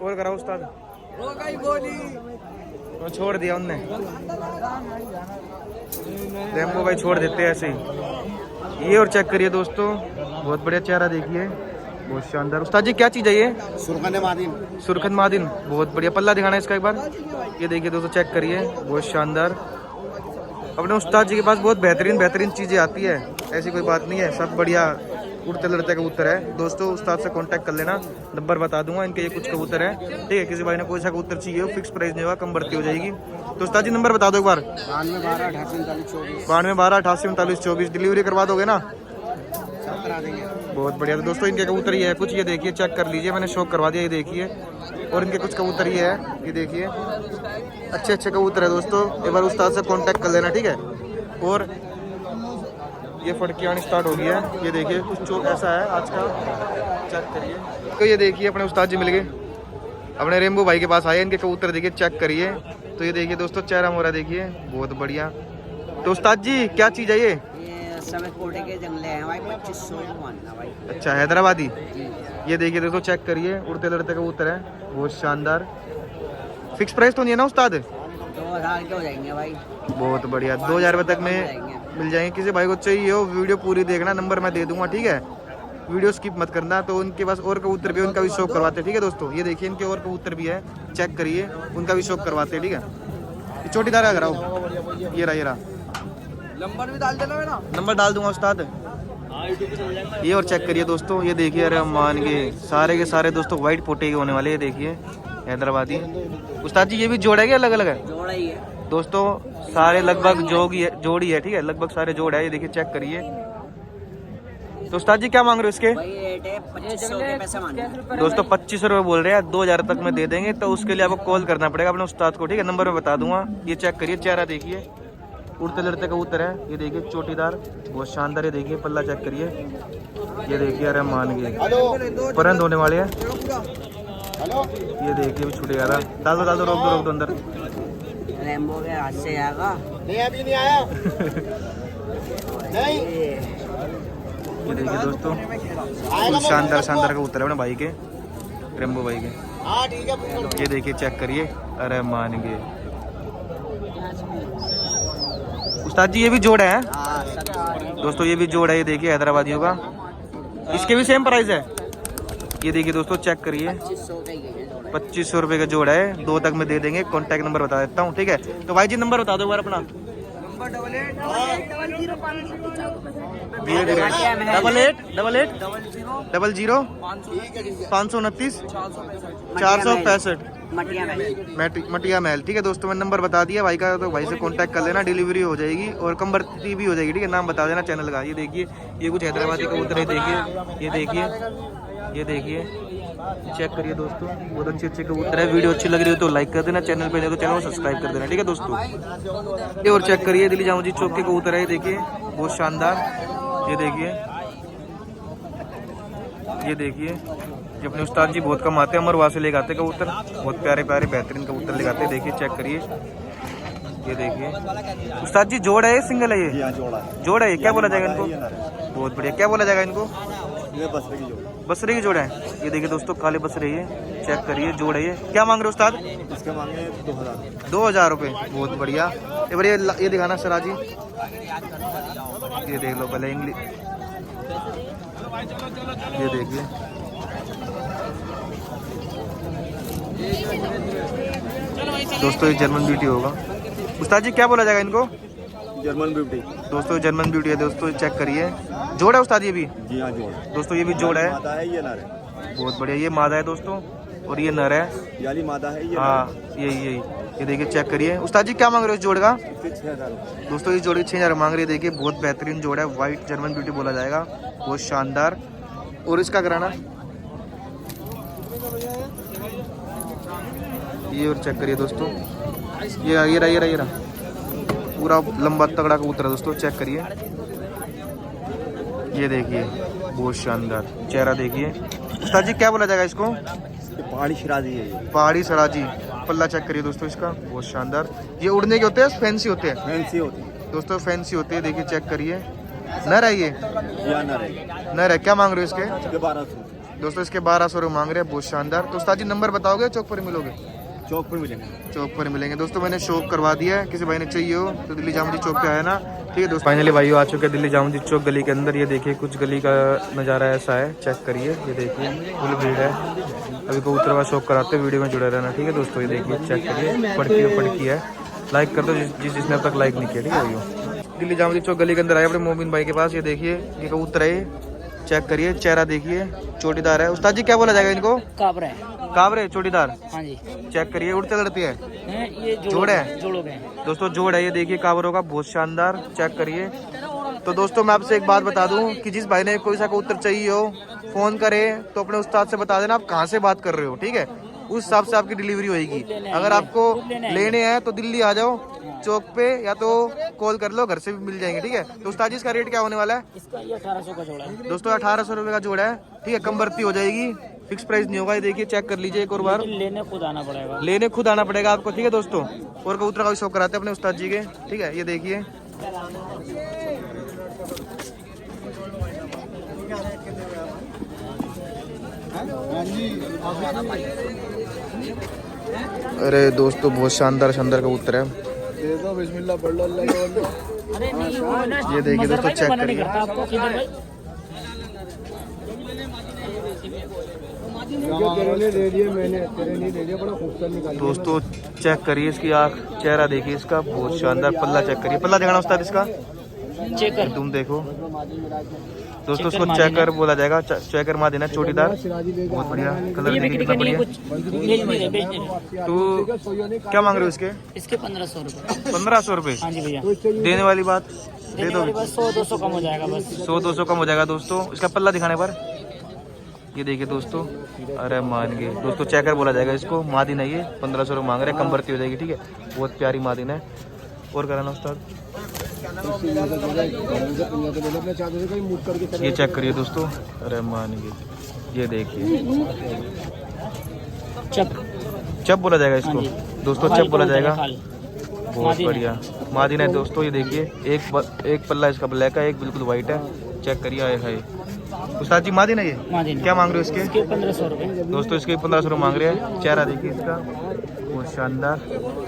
और कराओ उस्ताद। वो छोड़ दिया उनने, रेम्बो भाई छोड़ देते हैं ऐसे ही। ये और चेक करिए दोस्तों, बहुत बढ़िया चेहरा देखिए, बहुत शानदार। उस्ताद जी क्या चीज़ है ये? सुरखन मादिन। सुरखन मादिन, बहुत बढ़िया। पल्ला दिखाना इसका एक बार। ये देखिए दोस्तों, चेक करिए, बहुत शानदार। अपने उस्ताद जी के पास बहुत बेहतरीन चीज़ें आती है, ऐसी कोई बात नहीं है, सब बढ़िया उड़ते लड़ते कबूतर है दोस्तों। उस्ताद से कांटेक्ट कर लेना, नंबर बता दूंगा इनके। ये कुछ कबूतर है, ठीक है। किसी भाई ने कोई सा कबूतर चाहिए हो, फिक्स प्राइस नहीं होगा, कम बढ़ती हो जाएगी। तो उस्ताद जी नंबर बता दो एक बार। 9212883924 डिलीवरी करवा दोगे ना? करा देंगे। बहुत बढ़िया। तो दोस्तों इनके कबूतर ये है कुछ, ये देखिए, चेक कर लीजिए, मैंने शौक करवा दिया, ये देखिए। और इनके कुछ कबूतर ये है, ये देखिए, अच्छे कबूतर है दोस्तों। एक बार उस्ताद से कांटेक्ट कर लेना, ठीक है। और ये फड़की आनी स्टार्ट हो गया है, ये देखिए, कुछ चोक ऐसा है आज का, चेक करिए। तो ये देखिए अपने उस्ताद जी मिल गए, अपने रेम्बो भाई के पास आए, इनके कबूतर देखिए, चेक करिए। तो ये देखिए दोस्तों, चेहरा मोरा देखिए, बहुत बढ़िया। तो उस्ताद जी क्या चीज़ है ये? समेत कोटे के जंगले हैं भाई, 2500 मानना भाई। अच्छा, हैदराबादी। ये देखिए दोस्तों, चेक करिए, उड़ते लड़ते कबूतर है, बहुत शानदार। फिक्स प्राइस तो नहीं है ना उस्ताद? 2000 के हो जाएंगे भाई। बहुत बढ़िया, 2000 रुपये तक में मिल जाएंगे। किसी भाई को चाहिए हो, वीडियो पूरी देखना, नंबर मैं दे दूंगा, ठीक है। वीडियो स्किप मत करना। तो उनके पास और कबूतर भी, उनका भी शौक करवाते हैं, ठीक है दोस्तों। ये देखिए इनके और कबूतर भी है, चेक करिए, उनका भी शौक करवाते हैं, ठीक है। चोटीदार का कराओ, ये रहा नंबर भी डाल देना है ना? नंबर डाल दूंगा उस्ताद। ये और चेक करिए दोस्तों, ये देखिए, अरे मान के सारे दोस्तों व्हाइट पोटे के होने वाले, ये देखिए हैदराबादी। उस्ताद जी ये भी जोड़ा है क्या अलग अलग है? जोड़ा ही है दोस्तों, सारे लगभग जोड़ी है, ठीक है, लगभग सारे जोड़ है, ये देखिए, चेक करिए। तो उस्ताद जी क्या मांग रहे हो इसके? भाई। रेट है 2500 के पैसे मांगे दोस्तों 2500 रुपये बोल रहे हैं, 2000 तक में दे देंगे। तो उसके लिए आपको कॉल करना पड़ेगा अपने उस्ताद को, ठीक है। नंबर मैं बता दूंगा। ये चेक करिए, चेहरा देखिए, उड़ते लड़ते कबूतर है, ये देखिए, चोटीदार, बहुत शानदार। ये देखिए पल्ला चेक करिए, ये देखिए, अरे मान गए, परंद होने वाले हैं। ये देखिए भी छूट गया था, डाल दो, रोक दो अंदर। रेम्बो के हाथ से आएगा नहीं, अभी नहीं आया। नहीं, ये देखिए दोस्तों, कुछ शानदार कबूतर है अपने भाई के, रेम्बो भाई के। हाँ ठीक है। ये देखिए, चेक करिए, अरे मान गए। उस्ताद जी ये भी जोड़ है दोस्तों, ये भी जोड़ है, ये देखिए हैदराबादियों का। इसके भी सेम प्राइस है, ये देखिए दोस्तों, चेक करिए, 2500 रुपये का जोड़ है, 2 तक में दे देंगे। कॉन्टैक्ट नंबर बता देता हूँ, ठीक है। तो भाई जी नंबर बता दो एक बार अपना। 8888 मटिया महल, ठीक है दोस्तों। मैंने नंबर बता दिया भाई का, तो भाई से कांटेक्ट कर लेना, डिलीवरी हो जाएगी और कम बढ़ती भी हो जाएगी, ठीक है। नाम बता देना चैनल का। ये देखिए, ये कुछ हैदराबादी कबूतर है, देखिए, ये देखिए, चेक करिए दोस्तों, बहुत अच्छे कबूतर है। वीडियो अच्छी लग रही हो तो लाइक कर देना, चैनल पे जाओ तो चैनल को सब्सक्राइब कर देना, ठीक है दोस्तों। ये और चेक करिए, दिल्ली जामो जी चौक के कबूतर है, ये देखिए, बहुत शानदार। ये देखिए, ये अपने उस्ताद जी बहुत कम आते हैं, अमरवाह से लेकर आते कबूतर, बहुत प्यारे बेहतरीन कबूतर लेकर आते हैं। देखिए, चेक करिए, ये देखिए। उस्ताद जी जोड़ है, सिंगल है ये? जोड़ है, क्या बोला जाएगा इनको? बहुत बढ़िया, क्या बोला जाएगा इनको? बसरे की जोड़ है। ये देखिए दोस्तों, काले बसरे, ये चेक करिए, जोड़ है ये। क्या मांग रहे हो उस्ताद? इसके मांगे 2000 रुपये, बहुत बढ़िया। एक बार ये दिखाना सराजी, ये देख लो पहले इंग्लिश, ये देखिए, दोस्तों ये जर्मन ब्यूटी होगा। उस्ताद जी क्या बोला जाएगा इनको? German beauty. दोस्तों जर्मन ब्यूटी है दोस्तों, चेक करिए, जोड़ है उस्ताद ये भी? जी हाँ, जोड़ दोस्तों, ये भी जोड़ है, मादा है, ये नर है। बहुत बढ़िया। ये मादा है दोस्तों और ये नर है, याली मादा है, ये हाँ, यही। ये देखिए, चेक करिए। उस्ताद जी क्या मांग रहे हो इस जोड़ का? 6000। दोस्तों इस जोड़ की 6000 मांग रही है, देखिए, बहुत बेहतरीन जोड़ है, व्हाइट जर्मन ब्यूटी बोला जाएगा, बहुत शानदार। और इसका कराना, ये और चेक करिए दोस्तों, ये रहा पूरा लंबा तगड़ा कबूतर है दोस्तों, चेक करिए, ये देखिए, बहुत शानदार चेहरा देखिए। उस्ताद जी क्या बोला जाएगा इसको? पहाड़ी शराजी है, ये पहाड़ी सराजी। पल्ला चेक करिए दोस्तों इसका, बहुत शानदार। ये उड़ने के होते हैं, फैंसी होते हैं फैंसी होती है दोस्तों, फैंसी होते हैं। देखिए, चेक करिए, नर है ये? या नर है। नर है। क्या मांग रहे हो इसके? 1200 दोस्तों इसके 1200 रुपये मांग रहे हैं, बहुत शानदार। तो उस्ताद जी नंबर बताओगे, चौक पर मिलोगे? चौक पर मिलेंगे। चौक पर मिलेंगे दोस्तों। मैंने शॉप करवा दिया है, किसी भाई ने चाहिए हो तो दिल्ली जामुन चौक पे आया ना। ठीक है दोस्तों, फाइनली भाई आ चुके हैं दिल्ली जामुन चौक गली के अंदर। ये देखिए कुछ गली का नज़ारा ऐसा है, चेक करिए। ये देखिए फुल भीड़ है। अभी कबूतर का शौक कराते हैं, वीडियो में जुड़े रहना। ठीक है दोस्तों, ये देखिए चेक करिए, पड़की है। लाइक कर दो जिसने अब तक लाइक नहीं किया। ठीक है भाइयों, दिल्ली जामुन चौक गली के अंदर आए अपने मोमिन भाई के पास। ये देखिए ये कबूतर है, चेक करिए, चेहरा देखिए, चोटीदार है। उस्ताद जी क्या बोला जाएगा इनको? काबरा है। काबरे चोटीदार, हाँ जी। चेक करिए, उड़ते लड़ती है। ये जोड़ है जोड़ोगे दोस्तों, जोड़ है। ये देखिए काबरों का, बहुत शानदार, चेक करिए। तो दोस्तों मैं आपसे एक बात बता दूं कि जिस भाई ने कोई सा कबूतर चाहिए हो फोन करे तो अपने उस्ताद से बता देना आप कहाँ से बात कर रहे हो। ठीक है, उस हिसाब से आपकी डिलीवरी होगी। अगर आपको लेने हैं तो दिल्ली आ जाओ चौक पे, या तो कॉल कर लो, घर से भी मिल जाएंगे। ठीक है, तो उस्ताद जी इसका रेट क्या होने वाला है? इसका ये 1800 का जोड़ा है दोस्तों, 1800 रुपये का जोड़ा है। ठीक है, कम बढ़ती हो जाएगी, फिक्स प्राइस नहीं होगा। ये देखिए चेक कर लीजिए एक और बार। लेने खुद आना पड़ेगा। लेने खुद आना पड़ेगा आपको। ठीक है दोस्तों, और कबूतर का भी शौक कराते हैं अपने उस्ताद जी के। ठीक है, ये देखिए अरे दोस्तों बहुत शानदार शानदार कबूतर है। अरे नहीं वो ना, ये देखिए दोस्तों, चेक मना नहीं करिए। करता आपको किधर भाई। दोस्तों चेक करिए इसकी आँख, चेहरा देखिए इसका, बहुत शानदार। पल्ला चेक करिए, पल्ला दिखाना उस्ताद इसका, चेकर तुम देखो दोस्तों। इसको चेकर बोला जाएगा, चेकर माँ देना, चोटीदार, बहुत बढ़िया कलर ये देखिए बिक्री कितना के लिए बढ़िया। कुछ बेच नहीं रहे, बेच नहीं रहे। तो क्या मांग रहे हो इसके? इसके 1500 रुपए। 1500 रुपये हाँ जी भैया, देने वाली बात दे देने दो। वाली बस 100-200 कम हो जाएगा बस। 100-200 कम हो जाएगा दोस्तों इसका पल्ला दिखाने पर। ये देखिए दोस्तों, अरे मान गए दोस्तों, चेकर बोला जाएगा इसको। मादिन है ये, 1500 रुपये मांग रहे हैं, कम भर्ती हो जाएगी। ठीक है, बहुत प्यारी मादिन है। और कराना उस्ताद, ये चेक करिए दोस्तों, अरे मान गए। ये देखिए चप बोला जाएगा इसको दोस्तों, चप बोला जाएगा, बहुत बढ़िया मादिन है दोस्तों। ये देखिए एक पल्ला इसका ब्लैक है, एक बिल्कुल व्हाइट है, चेक करिए। आए हाय उस्ताद जी, मादिन है ये, मादिन। क्या मांग रहे हो इसके? इसके 1500 रुपए दोस्तों, इसके 1500 रुपये मांग रहे हैं। चेहरा देखिए इसका, बहुत शानदार।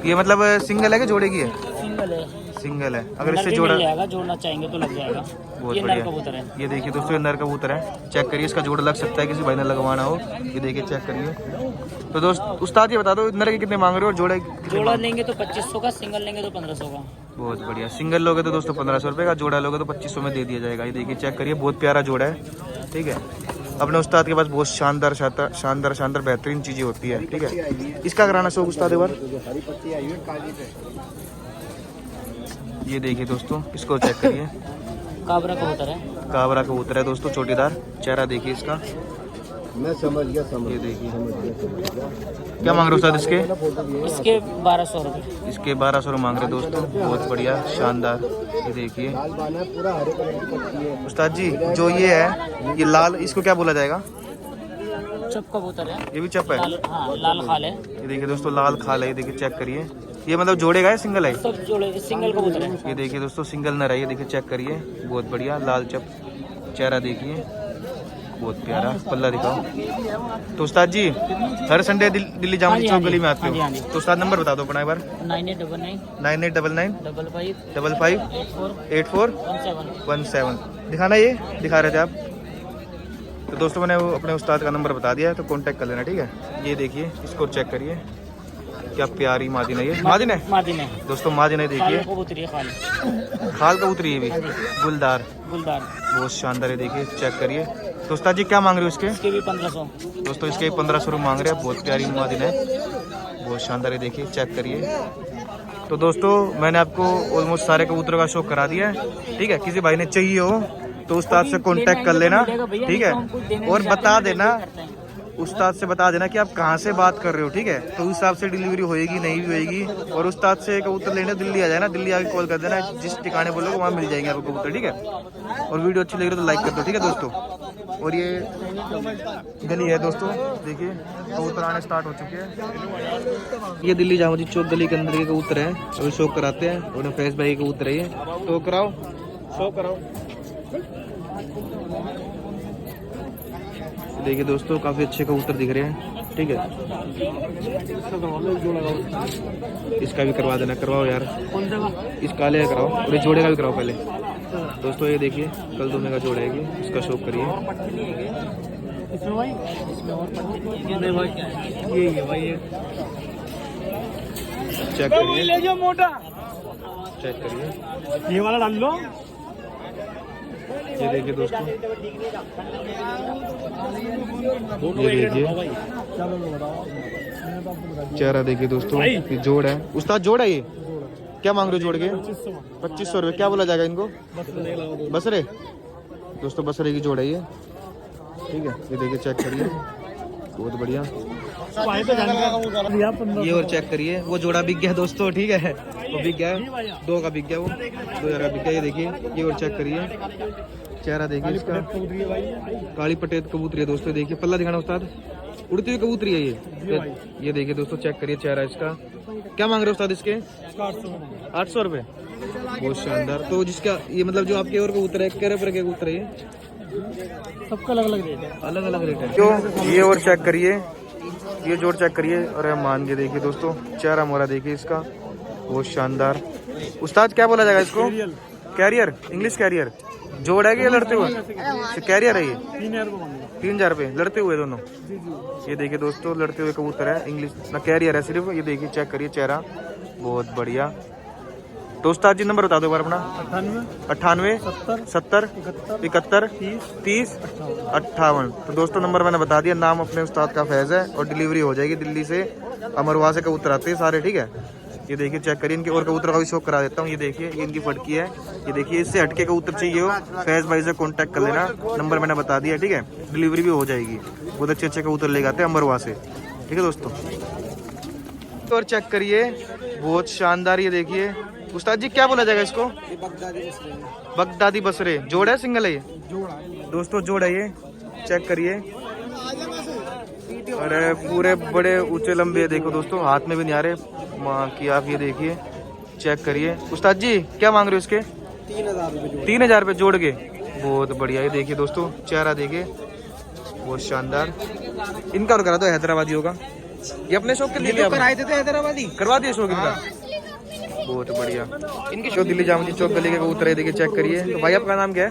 ये मतलब सिंगल है कि जोड़ेगी है? सिंगल है। सिंगल है। अगर नर इससे भी जोड़ा, मिल जाएगा, जोड़ना चाहेंगे तो लग जाएगा। बहुत ये नर बढ़िया कबूतर है। ये देखिए दोस्तों, ये नर कबूतर है, चेक करिए। इसका जोड़ा लग सकता है, किसी भाई ने लगवाना हो। ये देखिए चेक करिए। तो दोस्त उस्ताद ये बता दो, नर के कितने मांग रहे हो और जोड़ा कितने जोड़ा मांग? लेंगे तो 2500 का, सिंगल लेंगे तो 1500 का। बहुत बढ़िया। सिंगल लोगे तो दोस्तों 1500 रुपये का, जोड़ा लोगे तो 2500 में दे दिया जाएगा। ये देखिए चेक करिए, बहुत प्यारा जोड़ा है। ठीक है, अपने उस्ताद के पास बहुत शानदार शानदार शानदार बेहतरीन चीज़ें होती है। ठीक है, इसका कराना शौक उस्ताद एक बार। ये देखिए दोस्तों, इसको चेक करिए, काबरा कबूतर है। काबरा कबूतर है दोस्तों, चोटीदार। चेहरा देखिए इसका, मैं समझ गया, ये देखिए। क्या मांग रहे हो उस्ताद इसके? इसके 1200 रुपए। इसके 1200 रुपये मांग रहे दोस्तों, बहुत बढ़िया शानदार। ये देखिए पूरा हरे कलर की पट्टी है। उस्ताद जी, जो ये है ये लाल, इसको क्या बोला जाएगा? चप कबूतर है। ये भी चप है। हाँ, लाल खाल है। ये देखिए दोस्तों, लाल खाल है। ये देखिए चेक करिए, ये मतलब जोड़ेगा है, सिंगल है? सब जोड़े, सिंगल कबूतर है। ये देखिए दोस्तों, सिंगल नर है। ये देखिए चेक करिए, बहुत बढ़िया लाल चप। चेहरा देखिए, बहुत प्यारा। पल्ला दिखाओ। तो उस्ताद जी हर संडे दिल्ली जामुन चौक गली में आते हाँ हो? जी। तो उस्ताद नंबर बता दो अपना एक बार। 9899 9899 55 55 84 84 17। 17 दिखाना, ये दिखा रहे थे आप। तो दोस्तों मैंने वो अपने उस्ताद का नंबर बता दिया है, तो कांटेक्ट कर लेना। ठीक है, ये देखिए, इसको चेक करिए, क्या प्यारी मादिन है। ये मादिन है मादिन है दोस्तों, मादिन है। देखिए खाल कबूतरी है, खाल खाल कबूतरी है भी, गुलदार, गुलदार। बहुत शानदार है। देखिए चेक करिए। तो उस्ताद जी क्या मांग रहे हो इसके? इसके भी 1500। दोस्तों इसके 1500 रुपये मांग रहे हैं, बहुत प्यारी मादिन है, बहुत शानदार है। देखिए चेक करिए। तो दोस्तों मैंने आपको ऑलमोस्ट सारे कबूतरों का शौक करा दिया है। ठीक है, किसी भाई ने चाहिए हो तो उस्ताद से कांटेक्ट कर लेना। ठीक है, और बता देना, उस्ताद से बता देना कि आप कहाँ से बात कर रहे हो। ठीक है, तो उस हिसाब से डिलीवरी होएगी नहीं भी होएगी। और उस्ताद से कबूतर लेने दिल्ली आ जाना, दिल्ली आके कॉल कर देना, जिस ठिकाने बोलोगे वहाँ मिल जाएंगे आपको कबूतर। ठीक है, और वीडियो अच्छी लगी तो लाइक कर दो। ठीक है दोस्तों, और ये गली है दोस्तों, देखिए कबूतर आने स्टार्ट हो चुके हैं। ये दिल्ली जामुन चौक गली के अंदर के कबूतर हैं, अभी शो कराते हैं। और फैज भाई के कबूतर है ये, तो कराओ, शो कराओ। देखिए दोस्तों, काफ़ी अच्छे कबूतर दिख रहे हैं। ठीक है, इसका भी करवा देना, करवाओ यार, इस काले का कराओ और इस जोड़े का भी कराओ पहले। दोस्तों ये देखिए कल दोनों का जोड़ा है ये, इसका शौक करिए। चेक करिए, ले जाओ मोटा, चेक करिए, ये वाला डाल लो। ये देखिए दोस्तों, ये देखिए चेहरा देखिए दोस्तों, ये जोड़ है उस्ताद, जोड़ है ये। क्या मांग रहे हो जोड़ के? 2500 रुपये। क्या बोला जाएगा इनको? बसरे। दोस्तों बसरे की जोड़ है ये, ठीक है। ये देखिए चेक करिए, बहुत बढ़िया। ये और चेक करिए, वो जोड़ा बिक गया दोस्तों, ठीक है, वो बिक गया, 2 का बिक गया, वो 2000 का बिक गया। ये देखिए, ये और चेक करिए, चेहरा देखिए इसका, काली पटेद कबूतरी है दोस्तों। देखिए पल्ला दिखाना उस्ताद, उड़ती हुई कबूतरी है ये देखिए दोस्तों, चेक करिए चेहरा इसका। क्या मांग रहे हो उस्ताद इसके? 800 रुपये। बहुत शानदार। तो जिसका ये मतलब जो आपके और कबूतर है, कैरे पर के कबूतर है ये, सबका अलग अलग रेट है, अलग अलग रेट है। क्यों? ये और चेक करिए, ये जोड़ चेक करिए। अरे मान के देखिए दोस्तों, चेहरा मोरा देखिए इसका, बहुत शानदार। उस्ताद क्या बोला जाएगा इसको? Carrier, English carrier. जोड़ है कि ये लड़ते हुए? कैरियर है ये। 3000 रुपये लड़ते हुए दोनों। ये देखिए दोस्तों, लड़ते हुए कबूतर है, इंग्लिश ना कैरियर है सिर्फ। ये देखिए चेक करिए चेहरा, बहुत बढ़िया। तो उस्ताद जी नंबर बता दो एक बार अपना। 98 70 71 30 58। तो दोस्तों नंबर मैंने बता दिया। नाम अपने उस्ताद का फैज है और डिलीवरी हो जाएगी दिल्ली से, अमरवा से कबूतर आते हैं सारे, ठीक है। ये देखिए चेक करिए, इनके और कबूतर का भी शौक करा देता हूँ। ये देखिए, ये इनकी फटकी है। ये देखिए, इससे हटके कबूतर चाहिए हो, फैज भाई से कांटेक्ट कर लेना, नंबर मैंने बता दिया, ठीक है। डिलीवरी भी हो जाएगी, बहुत अच्छे अच्छे कबूतर लेके आते हैं अमरवा से, ठीक है दोस्तों। और चेक करिए, बहुत शानदार। ये देखिए उस्ताद जी क्या बोला जाएगा इसको? बगदादी बसरे। जोड़ है सिंगल है ये? दोस्तों जोड़ है ये, चेक करिए। अरे पूरे बड़े ऊंचे लंबे है, देखो दोस्तों, हाथ में भी नहीं आ रहे माँ की। आप ये देखिए, चेक करिए। उस्ताद जी क्या मांग रहे हो इसके? 3000 रुपये जोड़ के। बहुत बढ़िया। ये देखिए दोस्तों, चेहरा देखिए, बहुत शानदार। इनका और करा दो, हैदराबादी होगा ये, अपने शौक के लिए कराए थे हैदराबादी, करवा दिए शौक इनका, बहुत बढ़िया। इनकी शौक दिल्ली जामुनी चौक गली के कबूतर है, देखिए चेक करिए। तो भाई आपका नाम क्या है?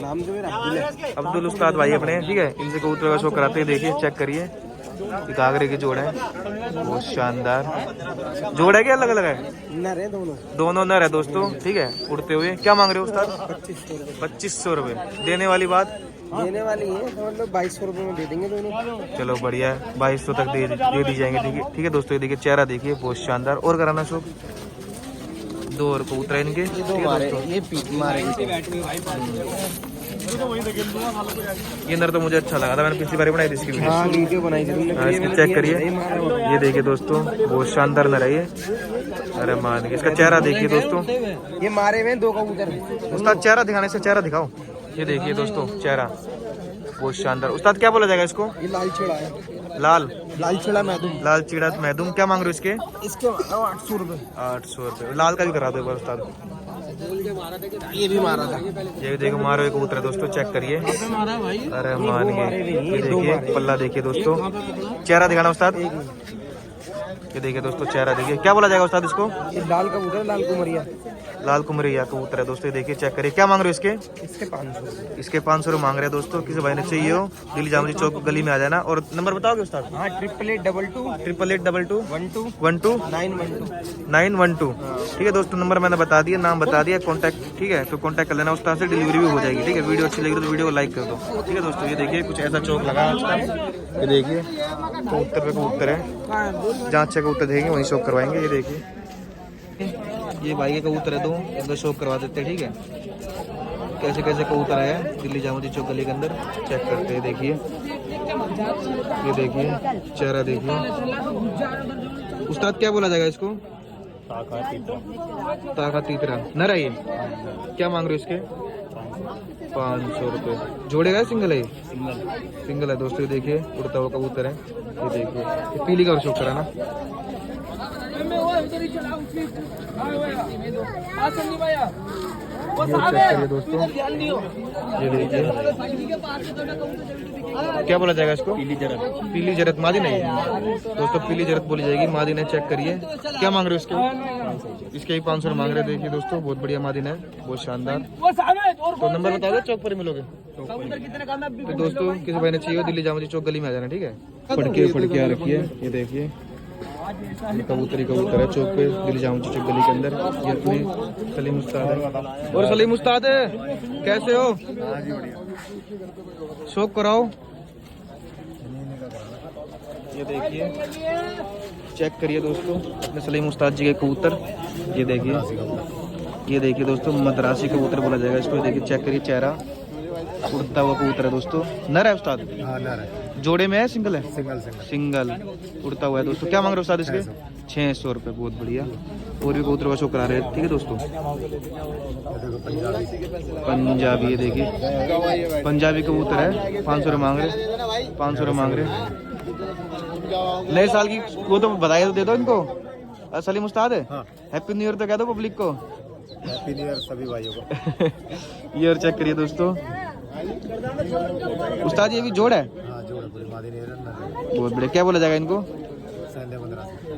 नाम जो मेरा अब्दुल है। अब्दुल उस्ताद भाई अपने, ठीक है। इनसे कबूतर का शौक कराते हैं, देखिए चेक करिए। घाघरे की जोड़ है, बहुत शानदार। जोड़ है क्या अलग अलग है? नर है दोनों नर है दोस्तों, ठीक है, उड़ते हुए। क्या मांग रहे हो उस्ताद? 2500 रुपये। देने वाली बात? देने वाली है तो मतलब 2200 रुपये में दे देंगे दोनों। चलो बढ़िया है, 2200 तक दे दी जाएंगे, ठीक है दोस्तों। ये देखिए चेहरा देखिए, बहुत शानदार। और कराना शौक, 2 और कबूतर इनके, ये पीट मारेंगे। ये नर तो मुझे अच्छा लगा था, मैंने पिछली बार बनाई थी इसकी वीडियो बनाई थी। इसकी चेक करिए, ये देखिए दोस्तों, बहुत शानदार नर है ये। अरे मान के, इसका चेहरा देखिए दोस्तों, ये मारे हुए 2 कबूतर। उस्ताद चेहरा दिखाने से, चेहरा दिखाओ। ये देखिए दोस्तों चेहरा, बहुत शानदार। उस्ताद क्या बोला जाएगा इसको? ये लाल छेड़ा है, लाल छेड़ा मैदूम। लाल चीड़ा मैदूम। क्या मांग रहे हो इसके? इसके 800 रुपये। 800 रुपये। लाल का भी करा दो एक बार उस्ताद। ये भी मारा था, ये देखो मारो एक कबूतर है दोस्तों, चेक करिए। अरे मान के, ये देखिए पल्ला देखिए दोस्तों, चेहरा दिखाना उस्ताद। ये देखिए दोस्तों चेहरा देखिए। क्या बोला जाएगा उस्ताद इसको? ये लाल कबूतर, लाल कुमरिया। लाल कुमरिया कबूतर है दोस्तों, ये देखिए चेक करिए। क्या मांग रहे हो इसके? इसके 500। इसके 500 रुपये मांग रहे हैं दोस्तों। किसी भाई ने चाहिए हो, दिल्ली जामुनी चौक गली में आ जाना। और नंबर बताओगे उस्ताद? हाँ, 8882 8882 12 912। 912। ठीक है दोस्तों, नंबर मैंने बता दिया, नाम बता दिया, कॉन्टैक्ट, ठीक है। तो कॉन्टैक्ट कर लेना उस्ताद से, डिलीवरी भी हो जाएगी, ठीक है। वीडियो अच्छी लगी तो वीडियो को लाइक कर दो, ठीक है दोस्तों। ये देखिए कुछ ऐसा चौक लगा आज का, ये देखिए कबूतर पे कबूतर है, जहाँ अच्छे कबूतर देखेंगे वहीं शौक करवाएंगे। ये देखिए ये भाई के कबूतर है, 2 इनका शौक करवा देते हैं, ठीक है। कैसे कैसे कबूतर आया है दिल्ली जामुनी चौक गली के अंदर, चेक करते हैं। देखिए ये देखिए चेहरा देखिए। उस्ताद क्या बोला जाएगा इसको? ताका तीतरा नर है ये। क्या मांग रहे हो इसके? 500 रुपये। जोड़ेगा सिंगल है? सिंगल है दोस्तों। ये देखिए उड़ता हुआ कबूतर है, ये देखिए। ये पीली का और शौक करा ना। चेक करिए दोस्तों, ये देखिए क्या बोला जाएगा इसको? पीली जरत मादी नहीं दोस्तों, पीली जरत बोली जाएगी, मादी ने। चेक करिए क्या मांग रहे हो इसके? इसके ही 500 मांग रहे हैं। देखिए दोस्तों बहुत बढ़िया मादी ने, बहुत शानदार। तो नंबर बता दो, चौक पर ही मिलोगे। तो दोस्तों किसी भाई ने चाहिए दिल्ली जामा चौक गली में आ जाना, ठीक है। फड़के आ रखी है, ये देखिए कबूतर है चौक पे, दिल्ली जामा चौक गली के अंदर। ये अपने सलीम उस्ताद है। और सलीम उस्ताद कैसे हो? शौक कराओ। ये देखिए चेक करिए दोस्तों अपने सलीम उस्ताद जी के कबूतर। ये देखिए दोस्तों मद्रासी कबूतर बोला जाएगा इसको। देखिए चेक करिए, चेहरा उड़ता हुआ कबूतर है दोस्तों। नर है उस्ताद? हाँ नर है। जोड़े में है सिंगल है? सिंगल उड़ता हुआ है दोस्तों। क्या मांग रहे हो उस्ताद इसके? 600 रुपये। बहुत बढ़िया। और भी कबूतर का शो करा रहे हैं, ठीक है दोस्तों। पंजाबी, ये देखिए पंजाबी कबूतर है, 500 रुपये मांग रहे, 500 रुपये मांग रहे। नए साल की वो तो बधाई तो दे दो इनको। सलीम उस्ताद है, हैप्पी न्यू ईयर तो कह दो पब्लिक को। हैप्पी न्यू ईयर सभी भाइयों को। ये और चेक करिए दोस्तों उस्ताद, ये भी जोड़ है? हाँ जोड़, बहुत बढ़िया। क्या बोला जाएगा इनको?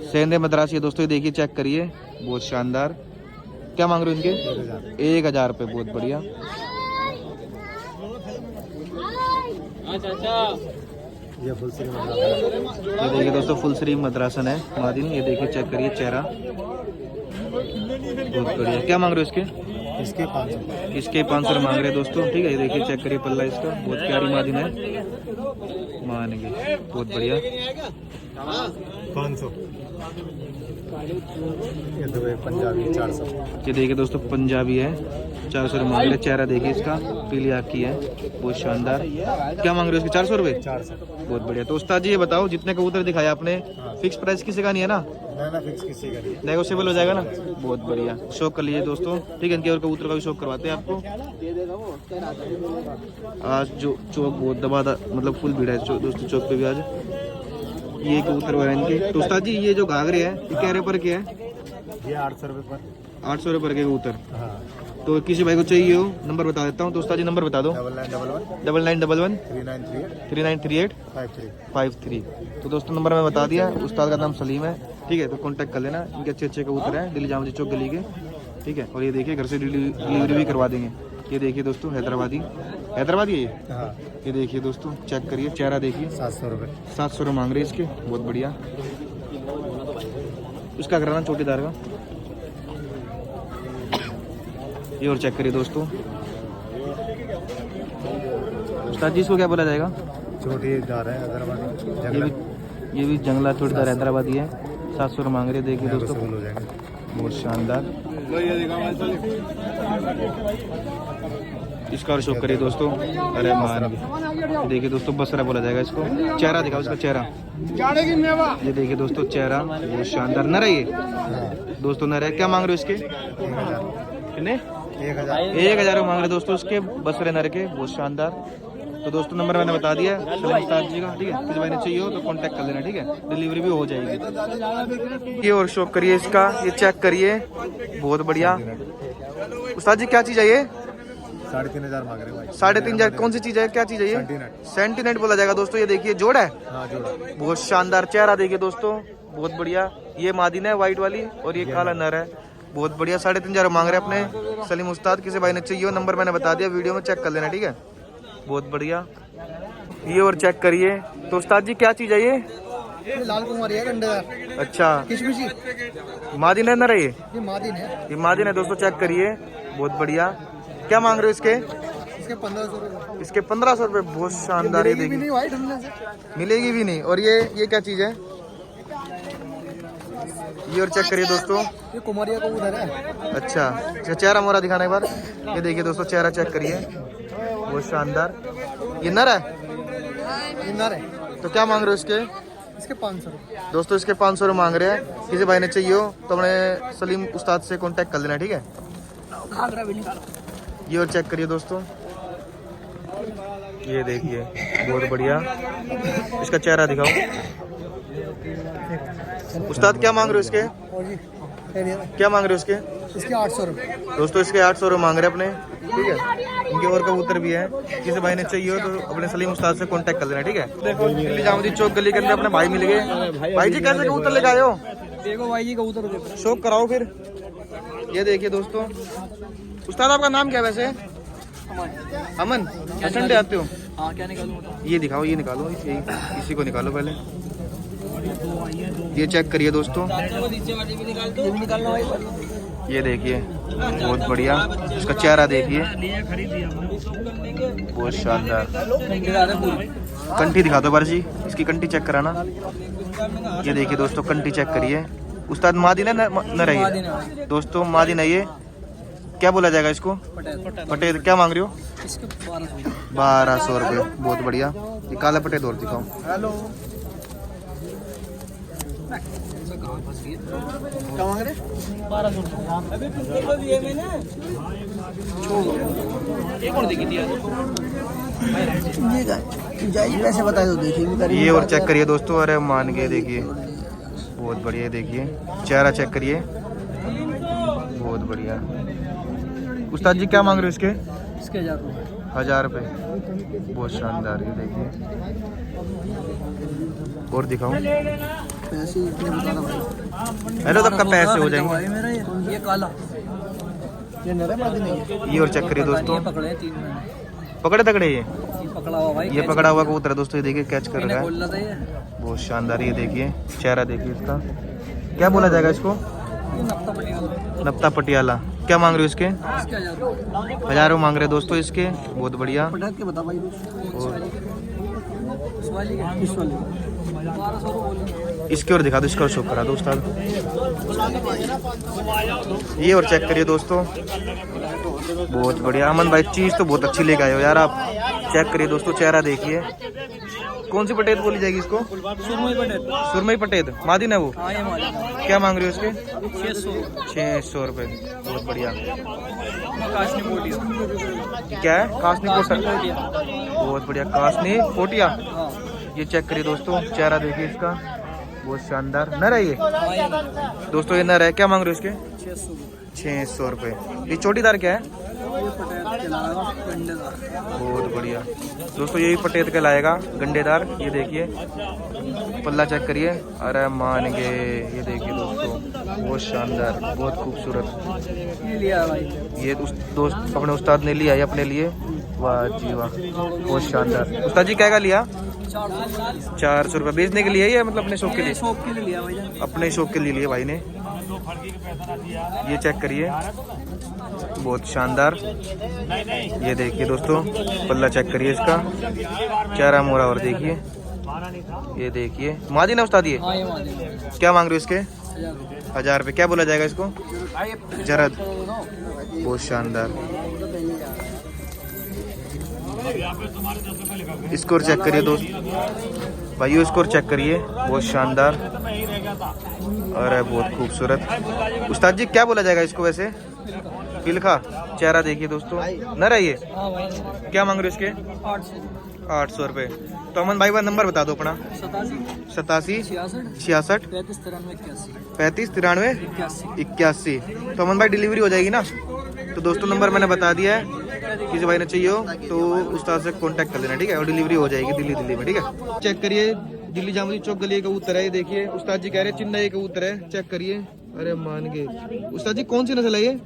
सेंधे मद्रासी दोस्तों। ये देखिए चेक करिए, बहुत शानदार। क्या मांग रहे हो इनके? 1000 रुपये। बहुत बढ़िया। ये फुल श्री ये देखिए दोस्तों फुल श्री मद्रासन है मादिन। ये देखिए चेक करिए चेहरा, बहुत बढ़िया। क्या मांग रहे हो इसके? इसके 500। इसके 500 मांग रहे हैं दोस्तों, ठीक है। ये देखिए चेक करिए पल्ला इसका, बहुत प्यारी मादिन है, मान गई, बहुत बढ़िया। 500। ये दो पंजाबी 400। ये देखिए दोस्तों पंजाबी है, 400 रुपये मांग रहे। चेहरा देखिए इसका, पीली आँख की है, बहुत शानदार। क्या मांग रहे हो इसके? 400 रुपये। 400। बहुत बढ़िया। तो उस्ताद जी ये बताओ, जितने कबूतर दिखाया आपने, फिक्स प्राइस किसी का नहीं है ना? ना फिक्स किसी का नहीं, नेगोशिएबल हो जाएगा ना? बहुत बढ़िया। शौक कर लीजिए दोस्तों, ठीक है। इनके और कबूतर का भी शौक करवाते हैं आपको। आज जो चौक बहुत दबा मतलब फुल भीड़ है दोस्तों चौक पे भी आज। ये कबूतर वगैरह इनके। तो उस्ताद जी ये जो घाघरे है ये क्या पर के है? ये 800 रुपये पर। 800 रुपये पर के कबूतर। हाँ। तो किसी भाई को चाहिए हो नंबर बता देता हूँ। तो उस्ताद जी नंबर बता दो। 9911 3938 53। तो दोस्तों नंबर मैं बता दिया। उस्ताद का नाम सलीम है, ठीक है। तो कांटेक्ट कर लेना। इनके अच्छे कबूतर हैं दिल्ली जामा चौक गली के, ठीक है। और ये देखिए घर से डिलीवरी भी करवा देंगे। ये देखिए दोस्तों हैदराबादी ये। हाँ। ये देखिए दोस्तों चेक करिए, चेहरा देखिए। 700 रुपये। 700 रुपये मांग रहे हैं इसके, बहुत बढ़िया। उसका कराना चौकीदार का। ये और चेक करिए दोस्तों उस्ताद जी इसको क्या बोला जाएगा? छोटी जा रहे हैं हैदराबादी। ये भी जंगला चौकीदार हैदराबादी है, 700 रुपये मांग रहे। देखिए दोस्तों हो जाएंगे, बहुत शानदार। इसका और शौक करिए दोस्तों। अरे मान देखिए दोस्तों बसरा बोला जाएगा इसको। चेहरा दिखाओ इसका चेहरा। ये देखिए दोस्तों चेहरा, बहुत शानदार। नर है ये दोस्तों, नर है। क्या मांग रहे हो इसके? कितने? 1000 मांग रहे दोस्तों इसके, बसरे नर के, बहुत शानदार। तो दोस्तों नंबर मैंने बता दिया सलीम उस्ताद जी का, ठीक है। किसी भाई ने चाहिए हो तो कांटेक्ट कर लेना, ठीक है। डिलीवरी भी हो जाएगी। ये और शौक करिए इसका, ये चेक करिए, बहुत बढ़िया। उस्ताद जी क्या चीज़ है ये? 3500 मांग रहे भाई। 3500। कौन सी चीज़ है, क्या चीज़ है ये? सेंटीनेट बोला जाएगा दोस्तों। ये देखिए जोड़ है, हाँ जोड़ा, बहुत शानदार। चेहरा देखिए दोस्तों, बहुत बढ़िया। ये मादिन है व्हाइट वाली और ये काला नर है, बहुत बढ़िया। 3500 मांग रहे अपने सलीम उस्ताद। किसी भाई ने चाहिए हो नंबर मैंने बता दिया, वीडियो में चेक कर लेना, ठीक है। बहुत बढ़िया। ये और चेक करिए। तो उस्ताद जी क्या चीज़ है ये? लाल कुमारी है गंडेदार। अच्छा किशमिशी मादिन है, नर है ये? ये मादिन है। ये मादिन है दोस्तों, चेक करिए, बहुत बढ़िया। क्या मांग रहे हो इसके? इसके 1500 रुपये। इसके 1500 रुपये, बहुत शानदार। ये देखिए मिलेगी भी नहीं। और ये क्या चीज़ है? ये और चेक करिए दोस्तों, ये कुमारिया कबूतर है। अच्छा चेहरा मोरा दिखाना एक बार। ये देखिए दोस्तों चेहरा चेक करिए, बहुत शानदार। ये नर है? ये नर है। तो क्या मांग रहे हो इसके? इसके 500 रुपये दोस्तों इसके 500 रुपये मांग रहे हैं। किसी भाई ने चाहिए हो तो अपने सलीम उस्ताद से कांटेक्ट कर लेना, ठीक है। ये और चेक करिए दोस्तों, ये देखिए बहुत बढ़िया। इसका चेहरा दिखाओ। उस्ताद क्या मांग रहे हो इसके? क्या मांग रहे हो उसके? इसके 800 रुपये। दोस्तों इसके 800 रुपये मांग रहे हैं अपने, ठीक है। इनके और कबूतर भी हैं, किसी भाई ने चाहिए हो तो अपने सलीम उस्ताद से कांटेक्ट कर लेना, ठीक है। देखो दिल्ली जामुदी चौक गली के अंदर अपने भाई मिल गए। भाई जी कैसे कबूतर लेके आए हो? देखो भाई जी कबूतर देखो। शौक कराओ फिर। ये देखिए दोस्तों, उस्ताद आपका नाम क्या है वैसे? अमन। संडे आते हो? हाँ क्या निकालूं? ये दिखाओ, ये निकालो, इसी को निकालो पहले। ये चेक करिए दोस्तों, निकालना भाई। ये देखिए बहुत बढ़िया, इसका चेहरा देखिए बहुत शानदार। कंठी दिखा दो बार जी, इसकी कंठी चेक कराना। ये देखिए दोस्तों कंठी चेक करिए। उस्ताद मादिन है न रही दोस्तों, मादिन है ये। क्या बोला जाएगा इसको? पटेद। क्या मांग रहे हो? 1200 रुपये। बहुत बढ़िया। ये काला पटेद और दिखाओ। क्या मांग रहे? 1200। पैसे बता दो देखिए। ये और चेक करिए दोस्तों, अरे मान के देखिए बहुत बढ़िया। देखिए चेहरा चेक करिए, बहुत बढ़िया। उस्ताद जी क्या मांग रहे हो इसके? इसके 1000 रुपये। बहुत शानदार। ये देखिए और दिखाओ। पैसे इतने बता दो भाई। हेलो तब का पैसे हो जाएंगे। मेरा ये काला, ये नरे मादी नहीं। ये और चेक करिए दोस्तों, पकड़े 3 महीने पकड़े तकड़े। ये पकड़ा हुआ भाई। ये पकड़ा हुआ कबूतर है दोस्तों, ये देखिए कैच कर रहा है, खोल था ये। बहुत शानदार। ये देखिए चेहरा देखिए इसका। क्या बोला जाएगा इसको? नप्ता पटियाला। क्या मांग रहे हो इसके? 1000 मांग रहे दोस्तों इसके, बहुत बढ़िया। के बता भाई। इसके और दिखा दो, इसका शो करा दो उस्ताद। ये और चेक करिए दोस्तों, बहुत बढ़िया। अमन भाई चीज तो बहुत अच्छी लेके आए हो यार आप। चेक करिए दोस्तों, चेहरा देखिए। कौन सी पटेद बोली जाएगी इसको? सुरमई पटेद। मादिन है वो? क्या मांग रहे हो इसके? 600 रुपये। बहुत बढ़िया। क्या है? कासनी कोटा। बहुत बढ़िया, कासनी कोटिया। ये चेक करिए दोस्तों, चेहरा देखिए इसका, बहुत शानदार। नर है ये दोस्तों, ये नर है। क्या मांग रहे हो इसके? 600 रुपये। ये चोटीदार क्या है? बहुत बढ़िया दोस्तों, यही पटेद कहलाएगा, गंडेदार। ये देखिए पल्ला चेक करिए, अरे मान गए। ये देखिए दोस्तों, बहुत शानदार, बहुत खूबसूरत। ये दोस्त अपने उस्ताद ने लिया है अपने लिए। वाह जी वाह, बहुत शानदार। उस्ताद जी क्या लिया? 400 रुपये। बेचने के लिए या मतलब अपने शौक के लिए? शौक के लिए लिया भाई। अपने शौक के लिए लिया भाई ने। ये चेक करिए, बहुत शानदार। ये देखिए दोस्तों, पल्ला चेक करिए इसका, चेहरा मोरा और देखिए। ये देखिए मादिन है उस्ताद ये। क्या मांग रहे हो इसके? 1000 रुपये। क्या बोला जाएगा इसको? जरद। बहुत शानदार। स्कोर चेक करिए दोस्त भाइयों, स्कोर चेक करिए, बहुत शानदार। अरे बहुत खूबसूरत। उस्ताद जी क्या बोला जाएगा इसको वैसे? पिलखा। चेहरा देखिए दोस्तों, नर है ये। क्या मांग रहे हो इसके? 800 रुपये। तो अमन भाई का नंबर बता दो अपना। 87 66 35 93 81। तो अमन भाई डिलीवरी हो जाएगी ना? तो दोस्तों नंबर मैंने बता दिया है, किसी भाई ने चाहिए हो तो उस्ताद से कांटेक्ट कर लेना, ठीक है। और डिलीवरी हो जाएगी दिल्ली में, ठीक है। चेक करिए, दिल्ली जामुदी चौक गली का कबूतर है। ये देखिए उस्ताद जी कह रहे हैं चिन्ना का कबूतर है, चेक करिए। अरे मान गए। उस्ताद जी कौन सी नस्ल है ये?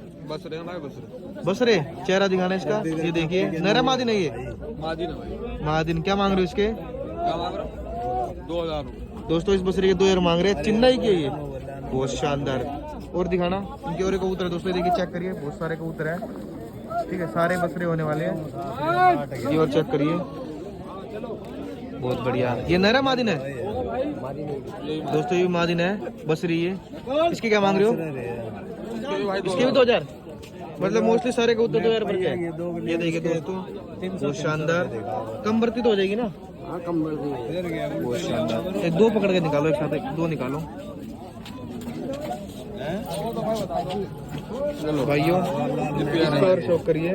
बसरे। चेहरा दिखाना इसका, ये देखिए। नरा मादिन है ये? मादिन। क्या मांग रहे हो इसके? 2000। दोस्तों इस बसरे के 2000 मांग रहे हैं, चिन्ना ही के। ये बहुत शानदार। और दिखाना इनके और कबूतर है दोस्तों, देखिए चेक करिए, बहुत सारे कबूतर हैं, ठीक है। सारे बसरे होने वाले हैं। ये और चेक करिए, बहुत बढ़िया। ये नरा मादिन है दोस्तों, ये भी मादिन है, बसरी है। इसकी क्या मांग रहे हो? इसके भी 2000। मतलब मोस्टली सारे कबूतर 2000 पर के। ये देखिए दोस्तों, बहुत शानदार। कम बढ़ती तो हो जाएगी ना? कम बढ़ गई। बहुत शानदार। एक 2 पकड़ के निकालो, एक साथ 2 निकालो। चलो भाइयों, और शौक करिए।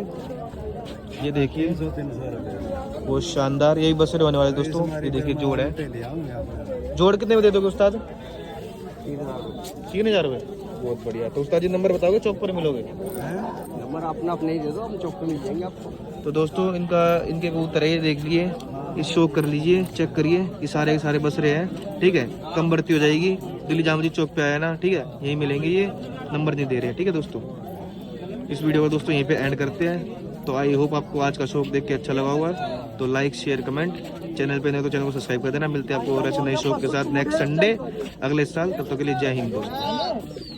ये देखिए बहुत शानदार, यही बसरे होने वाले दोस्तों। ये देखिए जोड़ है। जोड़ कितने में दे दोगे उस्ताद? 3000 रुपये। बहुत बढ़िया। तो उस्ताद जी नंबर बताओगे, चौक पर मिलोगे? नंबर अपना अपने ही दे दो, हम चौक पे मिल जाएंगे आपको। तो दोस्तों इनके कबूतर है, ये देख लिए, इस शो कर लीजिए, चेक करिए, ये सारे के सारे बस रहे हैं, ठीक है। कम बढ़ती हो जाएगी, दिल्ली जामा मस्जिद चौक पे आया ना, ठीक है, यहीं मिलेंगे, ये नंबर नहीं दे रहे हैं, ठीक है दोस्तों। इस वीडियो को दोस्तों यहीं पे एंड करते हैं। तो आई होप आपको आज का शौक देख के अच्छा लगा होगा। तो लाइक शेयर कमेंट, चैनल पे नहीं तो चैनल को सब्सक्राइब कर देना। मिलते हैं आपको और ऐसे नए शौक के साथ नेक्स्ट संडे अगले साल। तब तक के लिए जय हिंद दोस्तों।